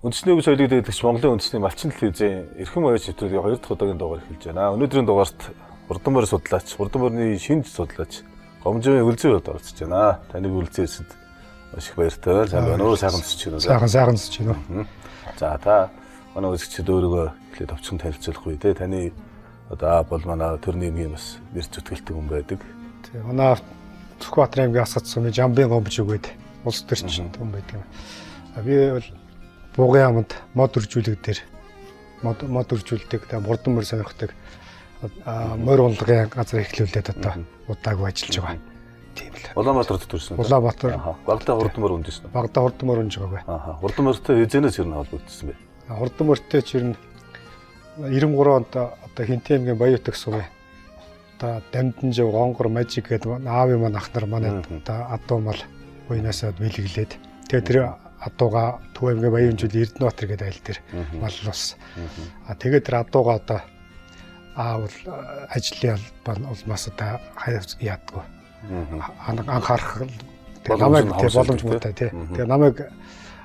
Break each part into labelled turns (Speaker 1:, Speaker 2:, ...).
Speaker 1: Үндэсний өвс соёлыг дэвтгч Монголын үндэсний малчин телевизийн эрхэм оюуч нэвтрүүлгийн 2 дахь удаагийн дугаар эхэлж байна. Өнөөдрийн дугаарт хурдан морь судлаач, хурдан морьны шинж судлаач Гомжийн Үлзий бод оролцож байна. Таныг үлзээсэд маш их баяртай. Сайн байна уу? Сайхан зүсэж байна.
Speaker 2: Сайхан зүсэж байна.
Speaker 1: За та манай үзэгчид өөрийгөө эхлээд товчхон танилцуулах үе те. Таны одоо бол манай төрний эмгийн бас нэр зүтгэлтэй хүн байдаг.
Speaker 2: Тэг. Манай Сүхбаатарын аймгийн Асгац сумын Жамбын гомбж өгөөд улс төрчин хүн байдаг. Би бол Бугын аманд мод үржүүлэг дээр мод үржүүлдэг, хурдан морь сонирхдаг морь унлагын газар эхлүүлээд одоо удаагүй ажиллаж байгаа. Тийм л.
Speaker 1: Улаанбаатарт төрсөн.
Speaker 2: Улаанбаатар.
Speaker 1: Багада хурдан морь үндэсэн үү?
Speaker 2: Багада хурдан морь унж байгаагүй.
Speaker 1: Хурдан морьтой эзэнээс ер нь холбогдсон бэ?
Speaker 2: Хурдан морьтой ч ер нь 93 онд одоо Хинтээ аймгийн Баяутаг сумын одоо Дамдинжав, Гонгор, Мажик гэдэг аавын маань ах нар манай одоо адуу мал уйнасаад бэлэглээд тэгээд тэр адууга Төв аймгийн Баянжил Эрдэнэбаатар гэдэг айл дээр мал ус. Тэгээд тэр адууга одоо аавал ажлын улмаас одоо яадгүй. Анхаарах намайг боломжтой тий. Тэгээд намайг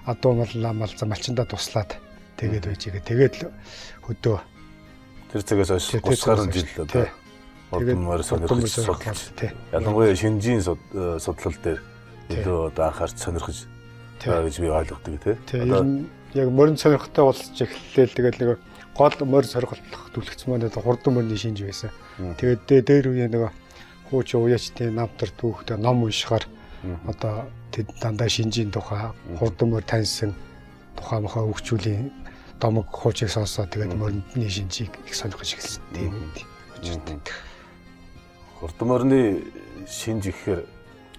Speaker 2: адуу малчиндаа туслаад тэгээд үйжээ. Тэгээд л хөдөө
Speaker 1: тэр цагаас хойш 30 гаруй жил одоо хурдан морь сонирхож судалж ялангуяа шинжийн судлал дээр илүү одоо анхаарч сонирхож гэж би ойлгодог тий.
Speaker 2: Одоо яг морин сонирхтой болж эхэллээ. Тэгээд нэг гол морь сонирхолтой түлхц маань хурдан морины шинж байсан. Тэгээд дээр үе нэг хууч уяачтын намтар түүхтэй ном уншихаар одоо тэд дандаа шинжийн тухай хурдан морь таньсан тухай мохоо өгчүүлийн домог хуучийг сонсоод тэгээд морины шинжийг их сонирхож эхэлсэн. Тийм үү.
Speaker 1: Хурдан морины шинж ихээр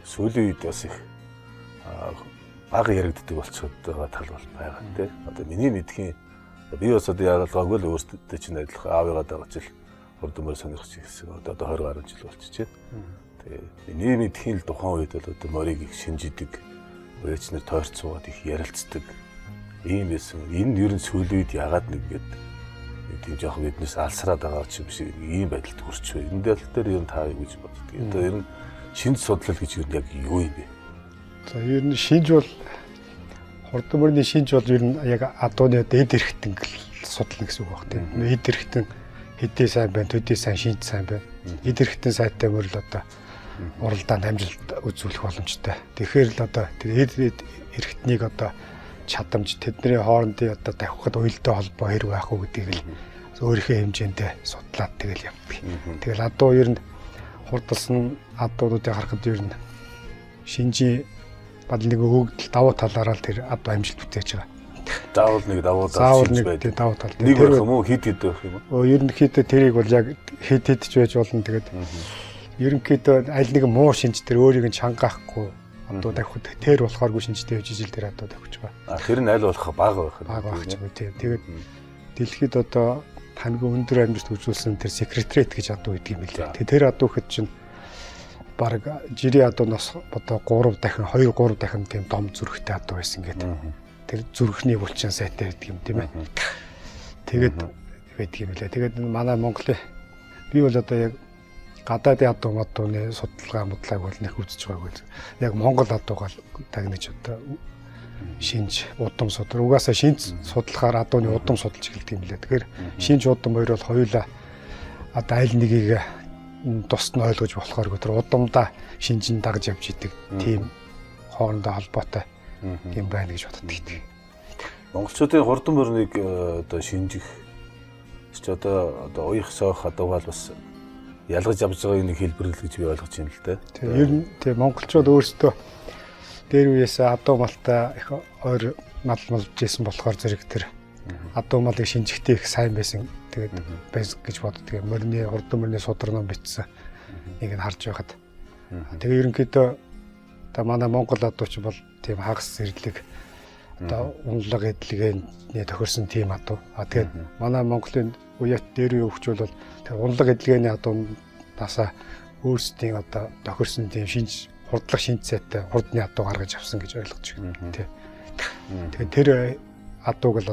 Speaker 1: сүүлийн үед бас их бага яригддаг болчиход байгаа тал бол байгаа тийм. Одоо миний мэдхийн би бас одоо яагаад л өөртөө чинь адилхан аавыгаа дагаж ил хурдан морь сонирхож ирсэн. Одоо 20 гаруй жил болчихжээ. Тэгээ миний мэдхийн л тухайн үед бол одоо морийг их шинжидэг, уяачнаар тойрцоод их ярилцдаг ийм байсан. Энэ ер нь сүүлийн үед яагаад нэг тийм жоохон биднээс алсраад байгаа ч юм шиг ийм байдалд хүрч байна. Энэ тал дээр ер нь та юу гэж боддог? Одоо ер нь шинж судлал гэж ер нь яг юу юм бэ?
Speaker 2: За ер нь шинж бол хурдан морины шинж бол ер нь яг адууны эд эрхтэн судлал гэсэн үг баг тийм. Эд эрхтэн хэдий сайн байна, төдий сайн шинж сайн байна. Эд эрхтэн сайтай морь л одоо уралдаанд амжилт үзүүлэх боломжтой. Тэгэхээр л одоо тэр эд эрхтнийг одоо чадамж тэдний хоорондын одоо давхад уялдаа холбоо хэрэг байх уу гэдгийг л өөрийнхөө хэмжээндээ судлаад тэгэл явдаг. Тэгэл адуу ер нь хурдалсан адуудуудыг харахад ер нь шинжийн бал нэг өгдөл давуу талаараа л тэр адуу амжилт бүтээж байгаа.
Speaker 1: Заавал нэг давуу тал шинж байдаг.
Speaker 2: Давуу тал.
Speaker 1: Нэг байх юм уу? Хид байх юм уу?
Speaker 2: Ерөнхийдөө тэрийг бол яг хид ч байж болно. Тэгээд ерөнхийдөө аль нэг муу шинж тэр өөрийг нь чангаахгүй адуу давхад тэр болохооргүй шинжтэй байж ижил тэр адуу давхиж байгаа.
Speaker 1: Тэр нь аль болох бага байх.
Speaker 2: Бага байх ч юм уу тийм. Тэгээд дэлхийд одоо хамгийн өндөр амжилт үзүүлсэн тэр секретариат гэж адуу гэдэг юм билээ. Тэр адуу хэд чинь баг жирийн адуунаас одоо 3 дахин 2-3 дахин тийм дом зүрхтэй адуу байсан гэдэг. Тэр зүрхний булчин сайтай байдаг юм тийм ээ. Тэгээд байдаг юм билээ. Тэгээд манай Монголын би бол одоо яг гадаадын адууны судалгаа модлааг бол нэх үзэж байгаагүй. Яг Монгол адуугаа тагнаж одоо шинж удам судлал. Угаасаа шинж судлахаар адууны удам судалж эхэлдэг юм лээ. Тэгэхээр шинж удам хоёр бол хоёулаа одоо аль нэгийг тусад нь ойлгож болохоор тэр удамдаа шинжин дагж явж идэг тийм хоорондоо холбоотой юм байна гэж боддог.
Speaker 1: Монголчуудын хурдан морьныг одоо шинжих ч одоо уях сойх адуугаал бас ялгаж авч байгааг нэг хэлбэрлэл гэж би ойлгож байна л да.
Speaker 2: Тийм ер нь тийм монголчууд өөрсдөө дээр үеэс адуу малтай их ойр малж байсан болохоор зэрэг тэр адуу малыг шинжихдээ их сайн байсан. Тэгээд байс гэж боддог. Морины хурдан морины судар ном бичсэн. Нэг нь харж байхад. Тэгээ ерөнхийдөө одоо манай Монгол адууч бол тийм хагас зэрлэг одоо унлаг эдлэгээний тохирсон тийм адуу. Тэгээд манай Монголын уяат дээр үе хөгжүүл бол тэр унлаг эдлэгээний адуунасаа өөрсдийн одоо тохирсон тийм шинж хурдлах шинж сайтай хурдны адуу гаргаж авсан гэж ойлгож байна. Тэгээд тэр адууг л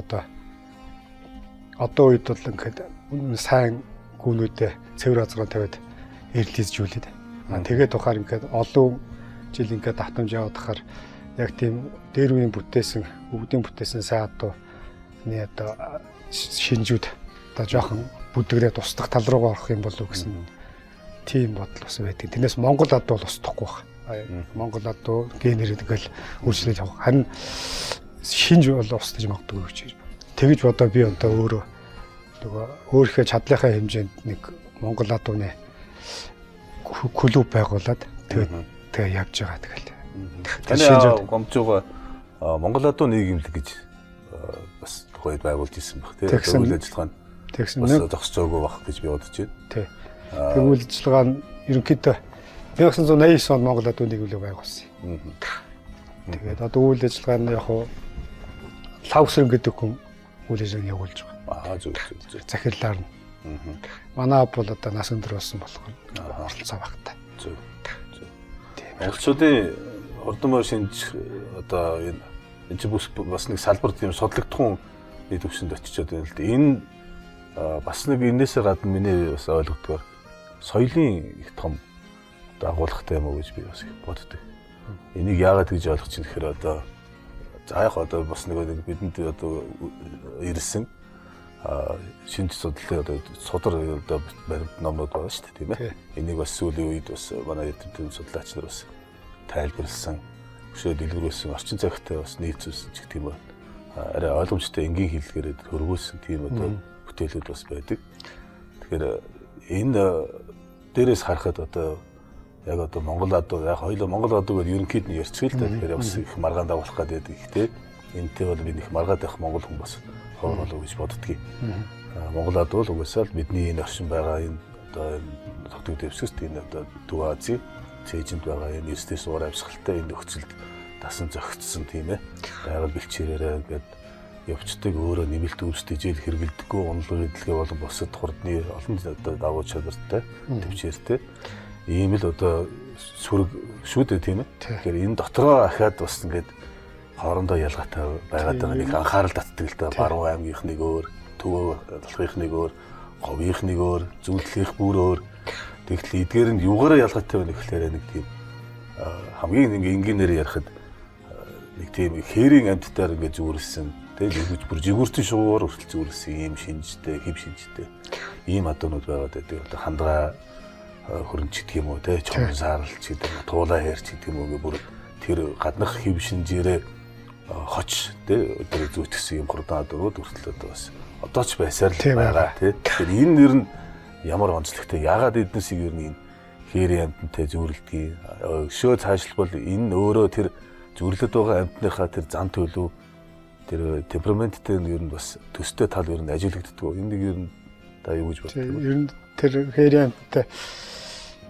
Speaker 2: одоо үед бол ингээд сайн гүнүүдэд цэвэр азгаар тавиад эрлизжүүлээд. Тэгээд тухаар ингээд олон жил ингээд давтамж яваад тахаар яг тийм дээр үеийн бүтээсэн, бүгдийн бүтээсэн сайн адуу одоо шинжүүд одоо жоохон бүдгэрээ тусдах тал руугаа орох юм болов гэсэн тийм бодол бас байдаг. Тэрнээс Монгол ад бол устдахгүй байна. Монгол ад генээр тэгэл үйлчлэл явах. Харин шинж бол устдаж магадгүй гэж. Тэгэж бодоо би одоо өөрөө нөгөө өөрийнхөө чадлынхаа хэмжээнд нэг Монгол адууны клуб байгуулад тэгээ явж байгаа тэгэл.
Speaker 1: Таны гомжууга Монгол адуу нийгэмлэг гэж бас тухайд байгуулж ирсэн баг тийм. Үйл ажиллагаа нь бас зогсож байгаагүй байх гэж би бодож байна. Тийм. Тэр үйл ажиллагаа нь ерөнхийдөө 1989 онд
Speaker 2: Монгол адуу нийгэмлэг байгуулсан. Тэгээд одоо үйл ажиллагаа нь яг хуу лавсрын гэдэг хүн үйл ажиллагааг явуулж байгаа.
Speaker 1: Зөв.
Speaker 2: Захирлаар нь. Манай бол одоо нас өндөр болсон болохоор оролцоо багтаа.
Speaker 1: Зөв. Монголчуудын хурдан мөр шинж одоо энэ бас нэг салбар тийм судлагдсан нийт төвшөнд очичоод байна л да. Энэ бас нэг энээсээ гадна миний бас ойлгодгоор соёлын их том агуулгатай юм уу гэж би бас боддог. Энийг яагаад гэж ойлгож чинь гэхээр одоо за яг одоо бас нэг бидэнд одоо ирсэн шинж судлалын одоо судар одоо номнууд байгаа шүү дээ тийм ээ. Энийг бас сүүлийн үед бас манай эрдэмтэн судлаач нар бас тайлбарлсан, өшөө дэлгэрүүлсэн орчин цагтай бас нийцүүлсэн ч гэх юм байна. Арай ойлгомжтой энгийн хэллэгээр хөрвүүлсэн тийм одоо бүтээлүүд бас байдаг. Тэгэхээр энэ дээрээс харахад одоо яг одоо Монгол адуу яг хоёул Монгол адуу гэдэг ерөнхийд нь ярьчих л да. Тэгэхээр бас их маргаан дагуулах гэдэг ихтэй. Энтэй бол би их маргаад байх Монгол хүн бас ховор болов гэж боддгийг. Монгол адуу л угаасаа л бидний энэ оршин байгаа энэ одоо тогтмол дэвсгэрт энэ одоо Төв Азийн цээжинд байгаа энэ эстэс уур амьсгалтай энэ нөхцөлд дасан зохицсон тийм ээ. Байгаль бэлчээрээ ингээд явцдаг өөрөө нэмэлт үүсдэж ижил хэрэгэлдэггүй онолгын эдлэгээ болон бусад хурдны олон одоо дагуу чадвартай төвчээртэй. Ийм л одоо сүрэг шүү дээ тийм ээ. Тэгэхээр энэ дотроо ахаад бас ингээд хоорондоо ялгаатай байгаад байгаа нэг анхаарал татдаг л да. Баруун аймгийнх нэг өөр, Төв талхынх нэг өөр, Говийнх нэг өөр, Зөвлөлийнх бүр өөр. Тэгтэл эдгээр нь юугаараа ялгаатай байна гэхлээр нэг тийм хамгийн нэг энгийнээр ярихад нэг тийм хээрийн амьтдаар ингээд зүгүрсэн тэгээд бүр жигүүртэн шугуугаар хүртэл зүгүрсэн ийм шинжтэй, хэв шинжтэй ийм адуунууд байгаад байдаг. Одоо хандгаа хөрөнгө ч гэх юм уу те чон саарлч гэдэг юм туулаа хэрч гэдэг юм уу бүр тэр гаднах хэв шинжээрээ хоч те одоо зүйтгэсэн юм хурдан адуунууд хүртэл одоо бас одоо ч байсаар л байгаа те. Тэгэхээр энэ нэр нь ямар онцлогтой яагаад эднэсийг ер нь энэ хээрийн амьтантай зөвлөдгийг өшөө цаашлбал энэ өөрөө тэр зөвлөд байгаа амьтныхаа тэр зан төлөв тэр темпераменттэй ер нь бас төстэй тал ер нь ажиглагддаг. Энэ нэг ер нь та юу гэж боддог вэ?
Speaker 2: Ер нь тэр хээрийн амьтантай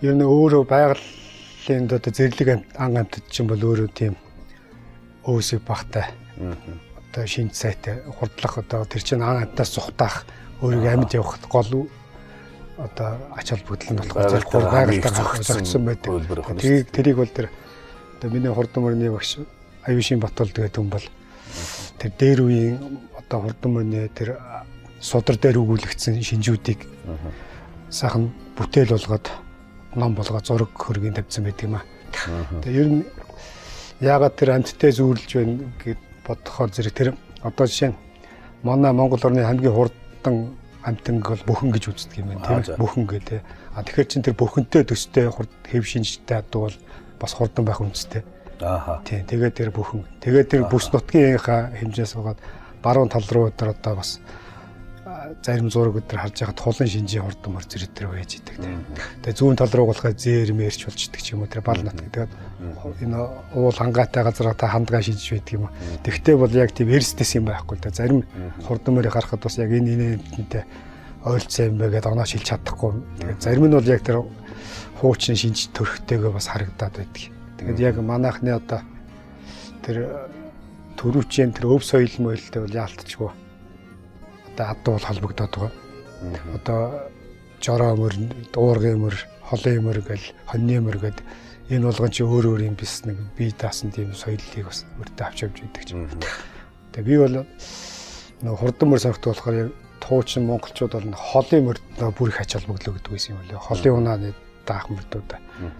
Speaker 2: ер нь өөрөө байгалийн одоо зэрлэг ан амьтад чинь бол өөрөө тийм өөсөг багтай. Одоо шинж сайтай хурдлах одоо тэр чинь ан амьтаас зүхтаах өөрийгөө амьд явах гол одоо ач холбогдол нь болохоор зэрэг байгальтайгаа зохицсон байдаг. Тэрийг бол тэр одоо миний хурдан мөрний багш Аюушин Батбол гэдэг хүн бол тэр дээр үеийн одоо хурдан мөрний тэр судар дээр өгүүлэгдсэн шинжүүдийг сайхан бүтээл болгоод ном болгоод зураг хөргийн тавьсан байдаг юм аа. Тэгээ ер нь яагаад тэр амьттай зүүрлж байна гэд бодохоор зэрэг тэр одоо жишээ нь манай Монгол орны хамгийн хурдан амьтанг бол бүхэн гэж үздэг юм байна тийм бүхэн гэдэг. Тэгэхээр чин тэр бүхэнтэй төстэй хэв шинжтэй адуу бол бас хурдан байх үнэтэй. Тийм тэгээд тэр бүхэн. Тэгээд тэр бүс нутгийнхаа хэмжээс угаад баруун тал руу өдр одоо бас зарим зураг өдр харж байгаа тулан шинжийн хурдан мөр зэрэг тэр байж идэг тийм. Тэгээд зүүн тал руу болохоо зээр мэрч болчдөг ч юм уу тэр бал нут гэдэг. Энэ уул хангаатай газар та хандгаа шинж байдаг юм. Тэгвэл бол яг тийм эрсдэс юм байхгүй л да. Зарим хурдан мөрийг харахад бас яг энэ нэмтэнтэй ойлцсон юм байгаад оноо шилж чадахгүй. Тэгээд зарим нь бол яг тэр хуучин шинж төрхтэйгээ бас харагдаад байдаг. Тэгээд яг манайхны одоо тэр төрөвчийн тэр өв соёл моёлтой бол яалтчгүй одоо адуу бол холбогдоод байгаа. Одоо жороо мөр, дуургын мөр, холын мөр гэл, хоньны мөр гэд энэ болгон чи өөр юм бис нэг бие даасан тийм соёлыг бас өөртөө авч явж байдаг ч юм. Тэгээ би бол нэг хурдан мөр сонирхдаг болохоор яг туучин монголчууд бол холын мөрд бүр их ач холбогдлоо гэдэг байсан юм лээ. Холын унааны даах мөрдүүд.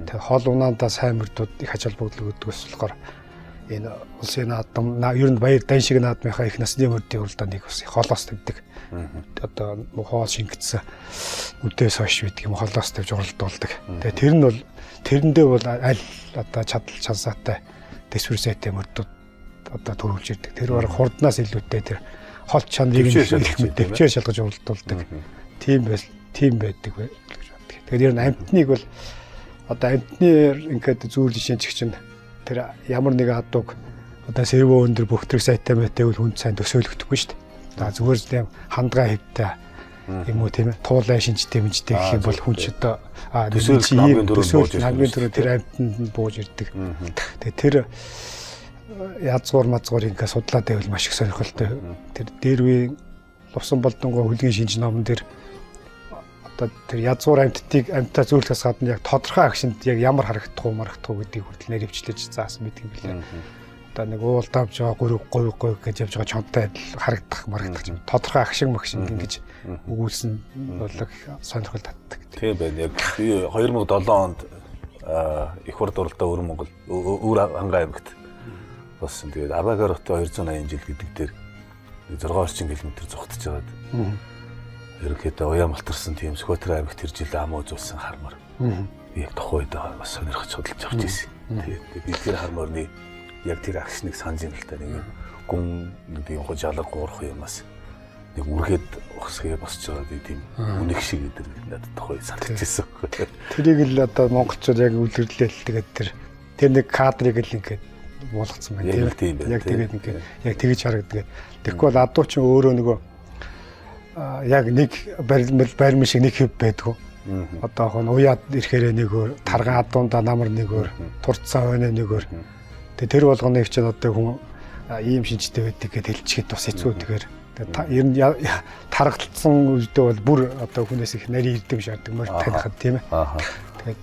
Speaker 2: Тэгээ хол унаандаа сайн мөрдүүд их ач холбогдлоо гэдэг ус болохоор энэ улсын наадам ер нь баяр дан шиг наадмынхаа их насны мөрдийн уралдааныг бас холоос тавьдаг. Одоо хоол шингэцсэн үдээс хойш байдаг юм холоос тавьж уралдуулдаг. Тэгээ тэр нь бол тэрэндээ бол аль одоо чадал чансаатай төсвөр сайтай мөрдүүд одоо төрүүлж ирдэг. Тэр баг хурднаас илүүтэй тэр хол чанарыг төвчээр шалгаж уралдуулдаг. Тийм байдаг гэж боддог. Тэгэхээр ер нь амьтныг бол одоо амьтны ингээд зүүрлийн шинжигч чинь тэр ямар нэгэн адууг одоо серво өндөр бөхтрэг сайтай мэтэйвэл хүнд сайн төсөөлөгдөхгүй шүү дээ. За зүгээр л юм хандгаа хэвтэй юм уу тийм ээ туулай шинжтэй мэнжтэй гэх юм бол хүн ч одоо төсөөлөл хамгийн түрүү тэр амьтанд бууж ирдэг. Тэгээ тэр язгуур мазгуур ингээ судлаад байвал маш их сонирхолтой. Тэр дээр үе Лувсан Болдонгоо хөлгийн шинж номон дээр одоо тэр язгуур амьтаа зөөлөхөөс гадна яг тодорхой агшинд яг ямар харагдах уу гэдгийг хүртэл нэрвчлэж заасан байдаг юм билээ. Одоо нэг уулд авч байгаа 3 гэж явж байгаа чонтой адил харагдах юм. Тодорхой агшин ингэж өгүүлсэн бол сонирхол татдаг.
Speaker 1: Тийм байна. Яг би 2007 онд их хурд уралдаа Өвөр Монгол Өвөр Хангай аймагт болсон. Тэгээд Абагаротой 280 жил гэдэг дээр 6 орчим километр зугтж байгаад. Ерөнхийдөө уян малтарсан тийм Сүхбаатар аймагт тэр жил ам үзүүлсэн хармаар. Би яг тухайд бас сонирхож судалж авч ирсэн. Тэгээд би тэр хармаарны яг тэр агшныг санаж юм л та нэг гүн нэг юм жалар гуурах юмас нэг үргээд ухсгээ босч байгаа тийм үнэх шиг өдр надад тухай санагдчихсан.
Speaker 2: Тэрийг л одоо монголчууд яг үлгэрлээл тэгээд тэр нэг кадрыг л ингээд болгоцсон байна тийм. Яг тэгээд ингээд яг тэгж харагддаг. Тэгэхгүй бол адуу ч өөрөө нөгөө яг нэг баримт шиг нэг хэв байдгүй. Одоо хон уяад ирэхээр нэгөр тарган адуундаа намар нэгөр турцсан хойно нэгөр. Тэгээ тэр болгоны их ч одоо хүн ийм шинжтэй байдаг гэдээ хэлчихэд бас хэцүү тэгэхээр ер нь таргалцсан үедээ бол бүр одоо хүнээс их нарийн эрдэм шаарддаг мөр танихад тийм ээ. Тэгээд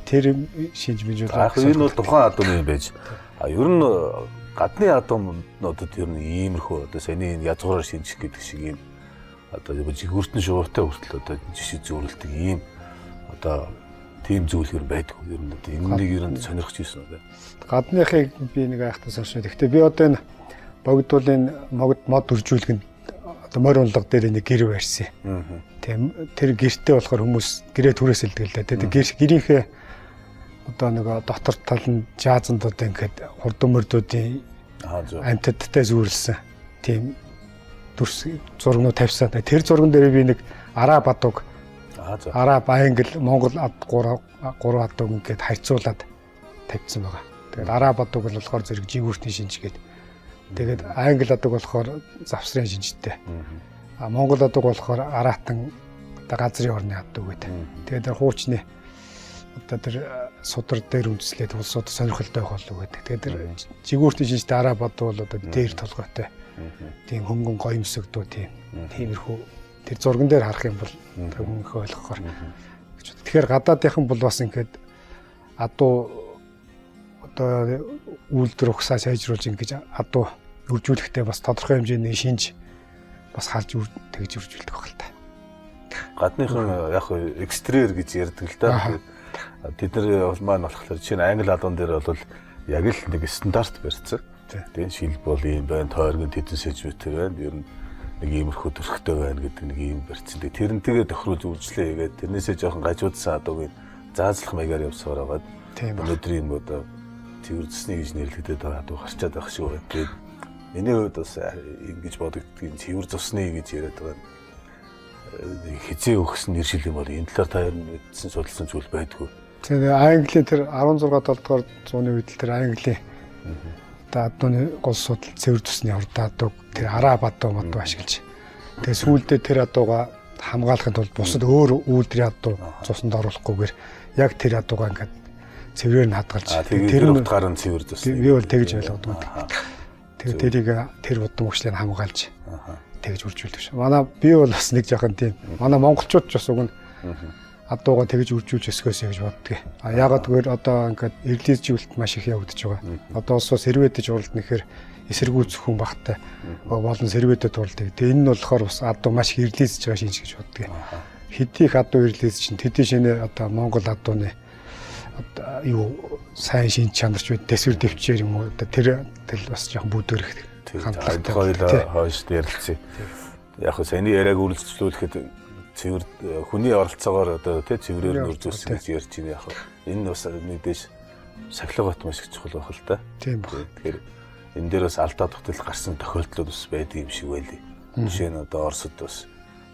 Speaker 2: тэр шинж бижүүл
Speaker 1: энэ бол тухайн адуун юм байж. Ер нь гадны адуунуудад ер нь иймэрхүү одоо саяны язгуураар шинжих гэдэг шиг юм одоо жигүүртэн шууртай хүртэл одоо жишээ зөөрөлдөг ийм одоо тийм зүйл ер нь байдгүй. Ер нь одоо энэнийг ер нь сонирхож ирсэн үү?
Speaker 2: Гадныхыг би нэг айхтан сонирхсон. Гэхдээ би одоо энэ богдуулын мод үржүүлэх нь одоо морь унлага дээр нэг гэр барьсан. Тийм тэр гэртээ болохоор хүмүүс гэрээ түрээсэлдэг л да. Тэгээд гэрийнхээ одоо нэг дотор тал нь жазанд одоо ингээд хурдан мордуудын амьтадтай зүүрлсэн. Тийм дүрс зургнууд тавьсан. Тэр зурган дээр би нэг араб адууг араб англи монгол гурван адууг ингээд харьцуулаад тавьсан байгаа. Тэгээд араб адууг бол болохоор зэрэг жигүүртний шинж гэдэг. Тэгээд англи адууг болохоор завсрын шинжтэй. Монгол адууг болохоор аратан газрын орны адууг гэдэг. Тэгээд хуучны одоо тэр судар дээр үндэслээд улсууд сонирхолтой байх болов гэдэг. Тэгээд тэр жигүүртний шинжтэй араб адуу бол одоо дээр толгойтой. Тийм хөнгөн гоёмсогдуу тиймэрхүү тэр зурган дээр харах юм бол мөнхөө ойлгохоор. Тэгэхээр гадаадынхан бол бас ингээд адуу одоо үйлдвэр ухсаа сайжруулж ингэж адуу үржүүлэхдээ бас тодорхой хэмжээний шинж бас харж тэгж үржүүлдэг баг л та.
Speaker 1: Гадныхан яг экстрээр гэж ярьдаг л да. Тэд нар маань болохоор чинь англи адуун дээр бол яг л нэг стандарт барьсан. Тийм шилбэл бол ийм байна, тойргийн тэдэн сэжвэтэр байна. Ер нь нэг иймэрхүү төрхтэй байна гэдэг нэг юм барьсан. Тэрнтэйгээ тохируулж үржлээ гэдэг. Тэрнээсээ жоохон гажуудсан адууг заазлах маягаар явсаар байгаад өнөөдрийн одоо цэвэр зүсний гэж нэрлэгдээд байгаа адуу харчаад байх шиг байна. Тэгээд миний хувьд бас ингэж бодогддгийг цэвэр зүсний гэж яриад байгаа. Хизээ өгсөн нэр шил юм бол энэ талаар та ярин мэдсэн судалсан зүйл байдгүй.
Speaker 2: Тэгээд Английн тэр 16-7 дугаар зууны үед тэр Английн адууны гол судал цэвэр зүсний хурдан адууг тэр араб адуу ашиглаж. Тэгээд сүүлдээ тэр адууга хамгаалахын тулд бусад өөр үйлдвэрийн адуу цуснд оруулахгүйгээр яг тэр адууга ингээд цэврээр нь хадгалж
Speaker 1: тэр утгаар нь цэвэр зүс.
Speaker 2: Би бол тэгж ойлгоод байна. Тэгээд тэрийг тэр удам хөгжлийг хамгаалж тэгж үржүүлдэг ш. Манай би бол бас нэг жоохон тийм. Манай монголчууд ч бас уг нь адууга тэгж үржүүлж өсгөөсэй гэж боддог. Яагаад гэвэл одоо ингээд эрлизжүүлэлт маш их явагдаж байгаа. Одоо улсаас сервэдэж уралдана гэхээр эсэргүүцэх хүн багтай болон сервэдэд уралдаг. Тэгээ энэ нь болохоор бас адуу маш их эрлизж байгаа шинж гэж боддог. Хэдий их адуу эрлизж чинь тэдний шинэ одоо монгол адууны юу сайн шинж чанарч үе төсвөр дэвчээр юм уу тэр бас жоохон бүдүүрэх
Speaker 1: хандлагатай хоёлаа хойш ярилцъя. Яг хөө саяны яриаг үргэлжлүүлэхэд цэвэр хүний оролцоогоор одоо тий цэврээр нөрзүүлсэн гэж ярьж байна. Яг энэ бас нэгдэж сахилга бат маш их чухал байх л да.
Speaker 2: Тийм баг.
Speaker 1: Тэгэхээр энэ дээр бас алдаа тогтол гарсан тохиолдлууд бас байдаг юм шиг байлээ. Жишээ нь одоо Оросд бас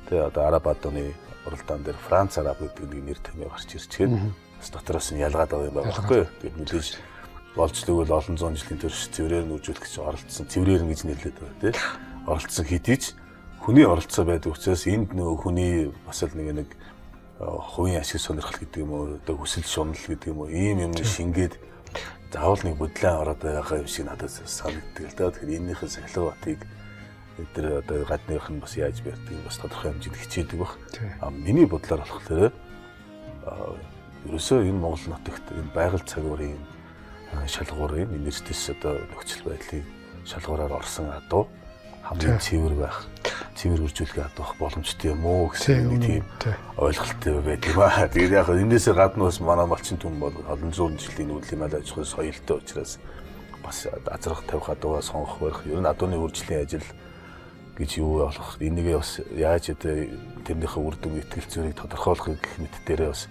Speaker 1: тий одоо Араб адууны уралдаан дээр Франц Араб гэдэг нэг нэр томьёо гарч ирчихээд бас дотроос нь ялгаад байгаа юм байна байхгүй юу. Тэгээд мэдээж болжлог бол олон зуун жилийн турш цэврээр нүүржүүлэх гэж оролцсон. Цэврээр гэж нэрлэдэг байгаа тий. Оролцсон хэдий ч хүний оролцоо байдаг учраас энд нөгөө хүний бас л нэг хувийн ашиг сонирхол гэдэг юм уу одоо хүсэл шунал гэдэг юм уу ийм юм шингээд заавал нэг бодлоо ороод байгаа юм шиг надад санагддаг л да. Тэгэхээр энэнийхээ сахилга батыг тэр одоо гадныхан нь бас яаж барьдаг бас тодорхой хэмжээнд хичээдэг баг. Миний бодлоор болохоор ерөөсөө энэ Монгол нутагт энэ байгаль цагуурын шалгуурын энерджис одоо нөхцөл байдлыг шалгуураар орсон адуу хамгийн цэвэр байх, цэвэр үржүүлэх адуух боломжтой юм уу гэсэн нэг тийм ойлголттой байдаг юм аа. Тэгээд яг энээсээ гадна бас манай малчин түн бол олон зуун жилийн үйл ажиллагаа аж ахуйн соёлтой учраас бас азрах тавих адуугаа сонгох байх. Ер нь адууны үржлийн ажил гэж юу болох энийгээ бас яаж одоо тэрнийхээ үр дүн итгэл зүйрийг тодорхойлох гэх мэт дээрээ бас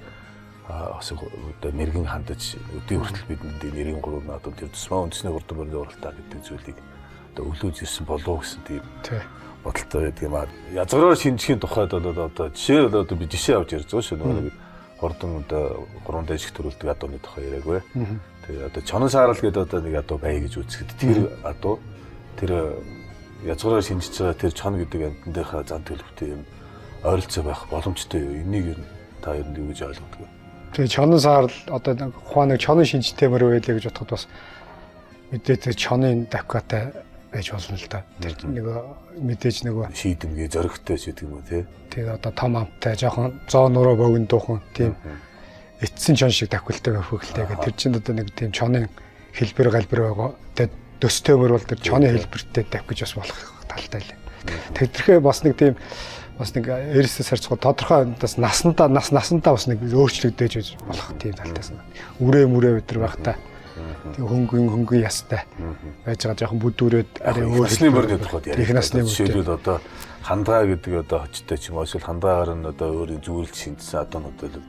Speaker 1: одоо мэрэгэн хандаж өдөө хүртэл бидэнд нэрийн гурван адуу тэр тусмаа үндэсний урд бүрийн уралдаа гэдэг зүйлийг одоо өглөөж ирсэн болов гэсэн тийм бодолтой байдаг юм аа. Язгараар шинжихийн тухайд бол одоо жишээ бол одоо би жишээ авч ярьж байгаа шүү. Нөгөө хурдан одоо 3 дэж их төрүүлдэг адууны тухай яриаг бай. Тэгээ одоо чонон саарал гэдэг одоо нэг адуу бай гэж үзэхэд тэр адуу тэр язгараар шинжиж байгаа тэр чон гэдэг амьтныхаа зан төлөвтэй юм ойролцоо байх боломжтой юу? Энийг та ер нь юу гэж ойлгодог вэ?
Speaker 2: Тэгээ чонон саарал одоо ухааныг чонон шинжтэй мөр байлаа гэж бодоход бас мэдээ тэр чонын давкатай байж болно л да. Тэр нөгөө мэдээж нөгөө
Speaker 1: шийдэмгээ зөрөгтэй ч гэдэг юм уу тий.
Speaker 2: Тэгээ одоо том амттай жоохон зоо нуруу богино дуухан тийм эцсэн чон шиг давхилтай хөвгөлтэй гэх тэр чинь одоо нэг тийм чонын хэлбэр галбэр байгаа. Тэгээ дөстөмөр бол тэр чоны хэлбэртэй давх гэж бас болох талтай л. Тэрхээ бас нэг тийм бас нэг эрсэс харьцгаа тодорхой бас насандаа бас нэг өөрчлөгдөж болох тийм талтайсан. Үрээ мүрээ өдр байхдаа тэг хөнгөн ястай байж байгаа жоохон бүдүүрээд арай
Speaker 1: өөрсний мөрний тухайд яриа.
Speaker 2: Их насны
Speaker 1: жишээлбэл одоо хандгаа гэдэг одоо хочтой ч юм уу эсвэл хандгаагаар нь одоо өөрийн зүгэлж шинжсэн адуунууд бол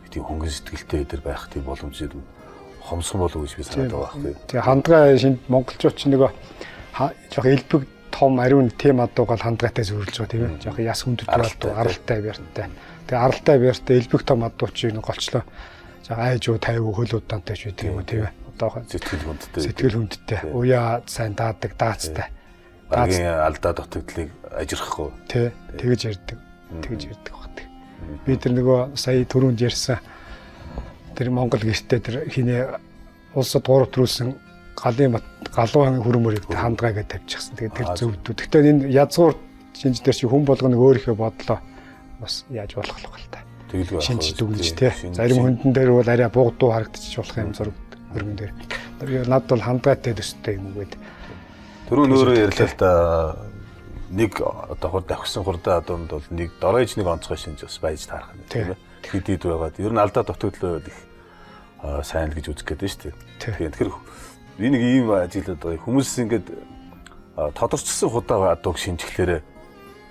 Speaker 1: тийм хөнгөн сэтгэлтэй өдр байх тийм боломж юм хомсхон болов гэж би санаад байгаа байхгүй.
Speaker 2: Тэгээ хандгаа шинж монголчууд ч нөгөө жоохон элбэг том ариун тем адуугаал хандгаатай зөвлөж байгаа тийм ээ. Жоохон яс хүндэт аралтай биартай. Тэгээ аралтай биартай элбэг том адуучийг голчлоо. Айж уу 50 хөл удаантай ч үгүй юм тийм ээ. Одоо сэтгэл хүндтэй. Уяа сайн даадаг, даацтай.
Speaker 1: Багийн алдаа дутагдлыг ажирахгүй.
Speaker 2: Тий. Тэгэж ярьдаг. Багт. Би тэр нөгөө сая түрүүнд ярьсан тэр Монгол гэртээ тэр хинээ улсад гурав төрүүлсэн галуун хөрмөрийг хандгаа гэж тавьчихсан. Тэгээд тэр зөвдөө. Гэхдээ энэ язгуур шинж дээр чи хүн болгоно өөрийнхөө бодлоо бас яаж болох л та. Шинж дүгнэж тий. Зарим хүндэн дээр бол арай бугдуу харагдчих болох юм зураг өргөн дээр. Над бол хандгаатай төстэй юм гээд.
Speaker 1: Түрүүн өөрөө ярьлаа л да нэг одоо хурд авсан хурдан адуунд бол нэг доройж нэг онцгой шинж бас байж таарах юм тийм ээ. Хэд байгаад ер нь алдаа дутагдлаа их сайн л гэж үзэх гээд байна шүү дээ. Тэгэхээр энийг ийм ажиглаад байгаа хүмүүс ингээд тодорчсон худаа адууг шинжлэхээр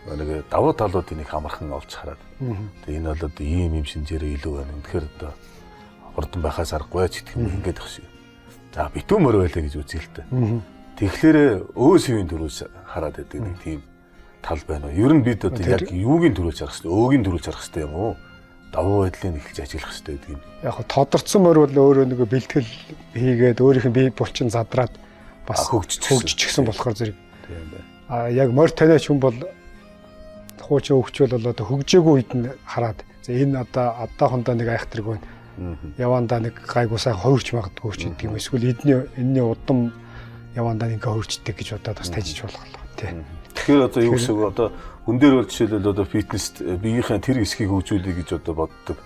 Speaker 1: нэг давуу талуудыг нэг хамархан олж хараад. Тэгээ энэ бол одоо ийм шинжээрээ илүү байна. Тэгэхээр одоо хурдан байхаас аргагүй ч гэх юм ингээд ах шиг. За битүү мөр байлаа гэж үзье л дээ. Тэгэхээр өөсвийн төрөөс хараад байдаг нэг тийм тал байна уу? Ер нь бид одоо яг юугийн төрөөс харах хэрэгтэй, өөгийн төрөөс харах хэрэгтэй юм уу? Давуу байдлыг эхэлж ажиглах хэрэгтэй гэдэг юм. Яг
Speaker 2: хоо тодорцсон мөр бол өөрөө нэг бэлтгэл хийгээд өөрийнх нь бие булчин задраад бас хөгжчихсэн болохоор зэрэг. Тийм байна. Яг морь таниач хүн бол хуучин хөгжөөл бол одоо хөгжөөгүй үед нь хараад за энэ одоо одоохондоо нэг айхтраг байна. Явандаа нэг гайгүй сайн ховирч магадгүй ч гэдэг юм. Эсвэл энэний удам явандаа ингээ хөвчдөг гэж бодоод бас тажиж болох л тий.
Speaker 1: Тэгэхээр одоо юу гэсэн үг одоо хүн дээр бол жишээлбэл одоо фитнест биеийнхээ тэр хэсгийг хөгжүүлэе гэж одоо боддог.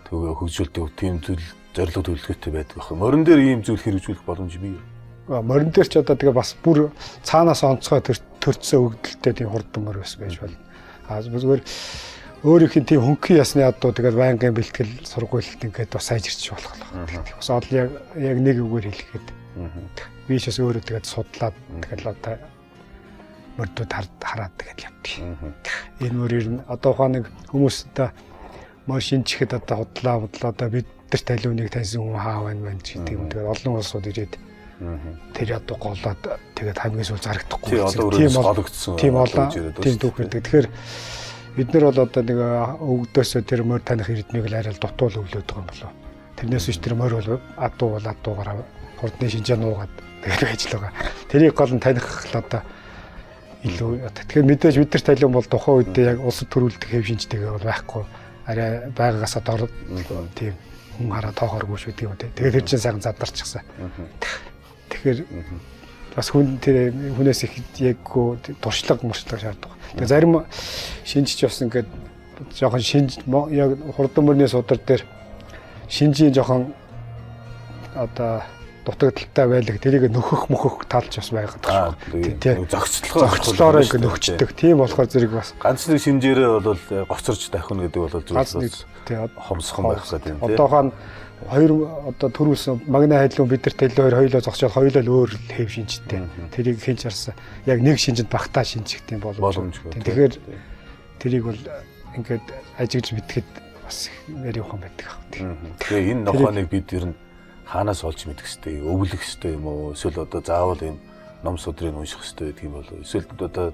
Speaker 1: Тэгээ хөгжүүлдэг тийм зүйл зорилго төлөвлөгөөтэй байдаг байх. Морин дээр ийм зүйл хэрэгжүүлэх боломж бий юу?
Speaker 2: Морин дээр ч одоо тэгээ бас бүр цаанаас онцгой төрцсөн өгдөлттэй тийм хурдан мөр бас байж болно. Зүгээр өөрийнх нь тийм хөнгөн ясны адуу тэгээд байнгын бэлтгэл сургуульд ингээд бас сайжирч болох л. Бас ол яг нэг үгээр хэлэхэд бишээс өөрөө тэгээд судлаад тэгээд одоо мөрдүүд хараад тэгээд явдаг. Энэ мөрөөр нь одоо ухаан нэг хүмүүс одоо мөр шинжихэд одоо худлаа одоо бид нар талиуныг таньсан хүн хаа байна гэдэг юм. Тэгээд олон улсууд ирээд тэр одоо голоод тэгээд хамгийн сүүл зарагдахгүй. Тийм олон тийм түүхийдэг. Тэгэхээр бид нар бол одоо нэг өвгдөөсөө тэр мөр таних эрдмийг л арай л дутуул өглөөд байгаа юм болов. Тэрнээс биш тэр мөр бол адуугаараа хурдны шинжээ нуугаад тэгээд байж л байгаа. Тэрийг гол нь таних л одоо илүү тэгэхээр мэдээж бид нар талиун бол тухайн үедээ яг улсад төрүүлдэг хэв шинжтэйгээ бол байхгүй. Арай байгаагаас дор тийм хүн хараа тоохооргүй шүү дээ юм те. Тэгээд тэр чинь сайхан задарчихсан. Тэгэхээр бас хүнээс их яггүй туршлага шаарддаг. Тэгээ зарим шинжч бас ингээд жоохон яг хурдан мөрний судар дээр шинжийн жоохон одоо дутагдaltaй байлаг тэрийг нөхөх талч бас байгаад байна. Зогцлогоороо ингээд нөхчдөг. Тийм болохоор зэрэг бас
Speaker 1: ганц нэг шинжээрээ бол гоцорч давхна гэдэг бол зүйл хомсхон байх гэдэг юм.
Speaker 2: Одоохоо хоёр одоо төрүүлсэн магна хайдлын бид нар талын хоёулаа зогсоод хоёулаа л өөр хэв шинжтэй. Тэрийг хинч харсан. Яг нэг шинжэд багтаа шинжих тийм боломжтой. Тэгэхээр тэрийг бол ингээд ажиглаж мэдхэд бас нэр явах юм байдаг.
Speaker 1: Тэгээ энэ нохооныг бид ер нь хаанаас олж мэдэх хэвтэй, өвлөх хэвтэй юм уу? Эсвэл одоо заавал энэ ном судрыг унших хэвтэй гэдэг юм болов уу? Эсвэл одоо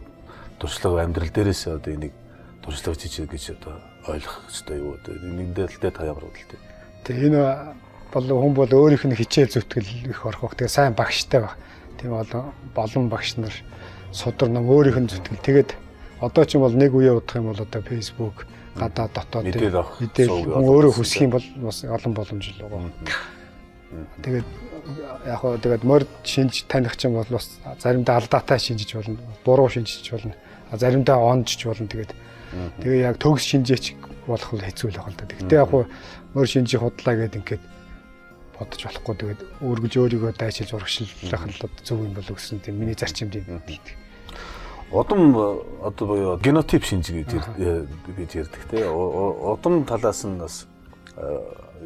Speaker 1: туршлага амьдрал дээрээс одоо энийг туршлага жижиг гэж одоо ойлгох хэвтэй юу? Нэг дэлтэй та ямар бодлоо?
Speaker 2: Тэгээ энэ бол хүн бол өөрийнх нь хичээл зүтгэл их орох баг. Тэгээ сайн багштай баг. Тийм болон багш нар судар ном өөрийнх нь зүтгэл. Тэгээд одоо ч юм бол нэг үе удах юм бол одоо Facebook гадаа дотоод мэдээлэл өөрөө хүсэх юм бол бас олон боломж л байгаа. Тэгээд яг хоо тэгээд морд шинж таних ч юм бол бас заримдаа алдаатай шинжиж болно, буруу шинжиж болно, заримдаа онжиж болно. Тэгээ яг төгс шинжээч болох л хэцүү л байгаа л да. Гэхдээ яг хоо мөр шинжих худлаа гэдэг ингээд бодож болохгүй тэгээд өөргөж өөрийгөө дайчилж урагшлах нь зөв юм болов гэсэн тийм миний зарчимд юм.
Speaker 1: Удам одоо буюу генотип шинж гэж ярьдаг те. Удам талаас нь бас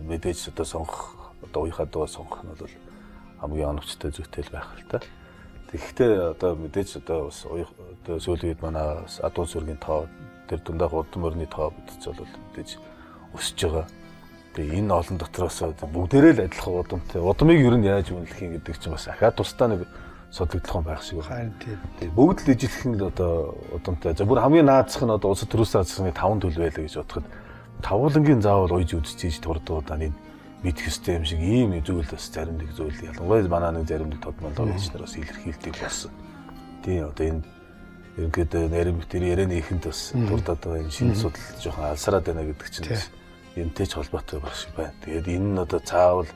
Speaker 1: мэдээж одоо сонгох одоо уяхаа дуу сонгох нь бол хамгийн оновчтой зүйтэй байх л та. Тэгэхдээ одоо мэдээж одоо бас одоо сүүлийн үед манай адуун сүргийн тоо тэр дундаа удам мөрний тоо бүтц бол мэдээж өсөж байгаа. Тэгээ энэ олон дотроос бүгдээрээ л адилхан удамтай. Удамыг ер нь яаж үнэлэх юм гэдэг чинь бас ахаа тусдаа нэг судлагдах байх шиг байна. Тэгээ бүгд л ижилхэн л одоо удамтай. За бүр хамгийн наацх нь одоо улсад төрүүлсэн азсны 5 төлөв байлаа гэж бодоход тавуулангийн заавал уйж үзчихэж дурдуудаа нэг мэдэх ёстой юм шиг ийм зүйл бас зарим нэг зүйл ялангуяа манай нэг зарим нэг тодмолоо гэж нар бас илэрхийлдэг болсон. Тийм одоо энэ ингээд нарийн тэр ярианы ихэнд бас дурдаад байгаа энэ шинэ судал жоохон алсараад байна гэдэг чинь энэтэй ч холбоотой байх шиг байна. Тэгээд энэ нь одоо цаавал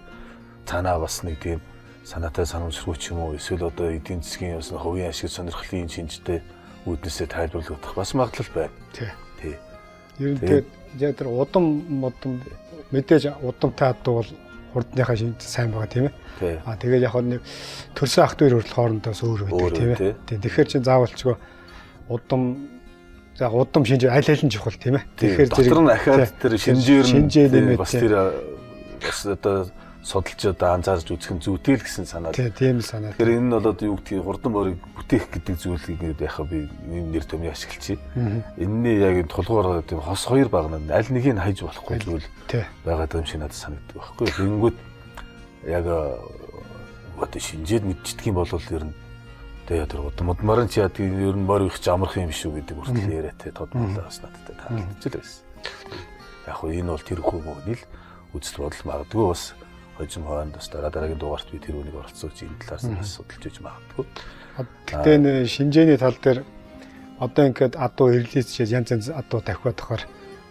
Speaker 1: цаанаа бас нэг тийм санаатай санамсргүй ч юм уу эсвэл одоо эдийн засгийн бас хувийн ашиг сонирхлын шинжтэй үүднээсээ тайлбарлагдах бас магадлал байна. Тий.
Speaker 2: Ер нь тэгээд тэр удам мэдээж удамтай адуу бол хурдныхаа шинж сайн байгаа тийм ээ. Тэгээд яг нэг төрсөн ах 2 хүртэл хоорондоос өөр байдаг тийм ээ. Тэгэхээр чи заавалчгүй удам шинж аль аль нь чухал тийм ээ.
Speaker 1: Тэгэхээр дотор нь ахаад тэр шинжээр нь бас тэр бас одоо судалж одоо анзаарч үзэх нь зүйтэй л гэсэн санаа.
Speaker 2: Тийм санаа.
Speaker 1: Тэгэхээр энэ нь бол одоо юу гэдгийг хурдан морийг бүтээх гэдэг зүйлийг ингээд яхаа би нэр томьёо ашиглачи. Энэний яг тулгуур тийм хос хоёр багнаа аль нэгийг хайж болохгүй зүйл байгаа юм шиг надад санагддаг байхгүй. Тэнгүүд яг одоо шинжээд мэдчихдэг юм бол ер нь тэгээ тэр удмаар нь ч яа тийм ер нь морь их ч амарх юм шүү гэдэг хүртэл яриа те тодмолоос надад таалагдчихл байсан. Яг хөө энэ бол тэр хүмүүний л үзэл бодол магадгүй бас хожим хойнд бас дараагийн дугаарт би тэр үнийг оролцуулж энэ талаас нь бас судалж иж магадгүй.
Speaker 2: Гэхдээ энэ шинжээний тал дээр одоо ингээд адуу эрлийцчээс янз адуу давхиад тахаар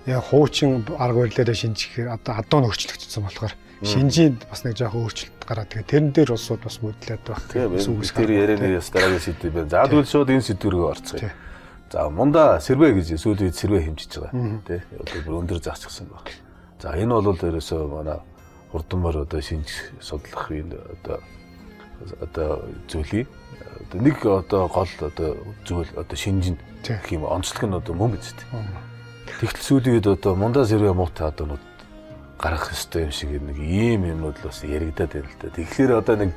Speaker 2: яг хуучин арга барилаараа шинжихээр одоо адуу нь өөрчлөгдсөн болохоор шинжийн бас нэг жоохон өөрчлөлт гараад тэгээ тэрэн дээр улсууд бас мөдлөөд байх.
Speaker 1: Тэр ярианы яс дараагийн сэдв байна. За тэгвэл шууд энэ сэдв рүү орцгоё. За мунда сэрвэ гэж сүүлийн үед сэрвэ хэмжиж байгаа. Тэ одоо өндөр зарчсан байна. За энэ бол ерөөсөө манай хурдмаар одоо шинж судлах энэ одоо зүйлий нэг одоо гол одоо зүйл одоо шинжин гэх юм онцлог нь одоо мөн биз дээ. Тэгтэл сүүлийн үед одоо мундаа сэрвэ муутай одоонууд гарах ёстой юм шиг нэг ийм юмуд л бас яригадаад байна л да. Тэгэхээр одоо нэг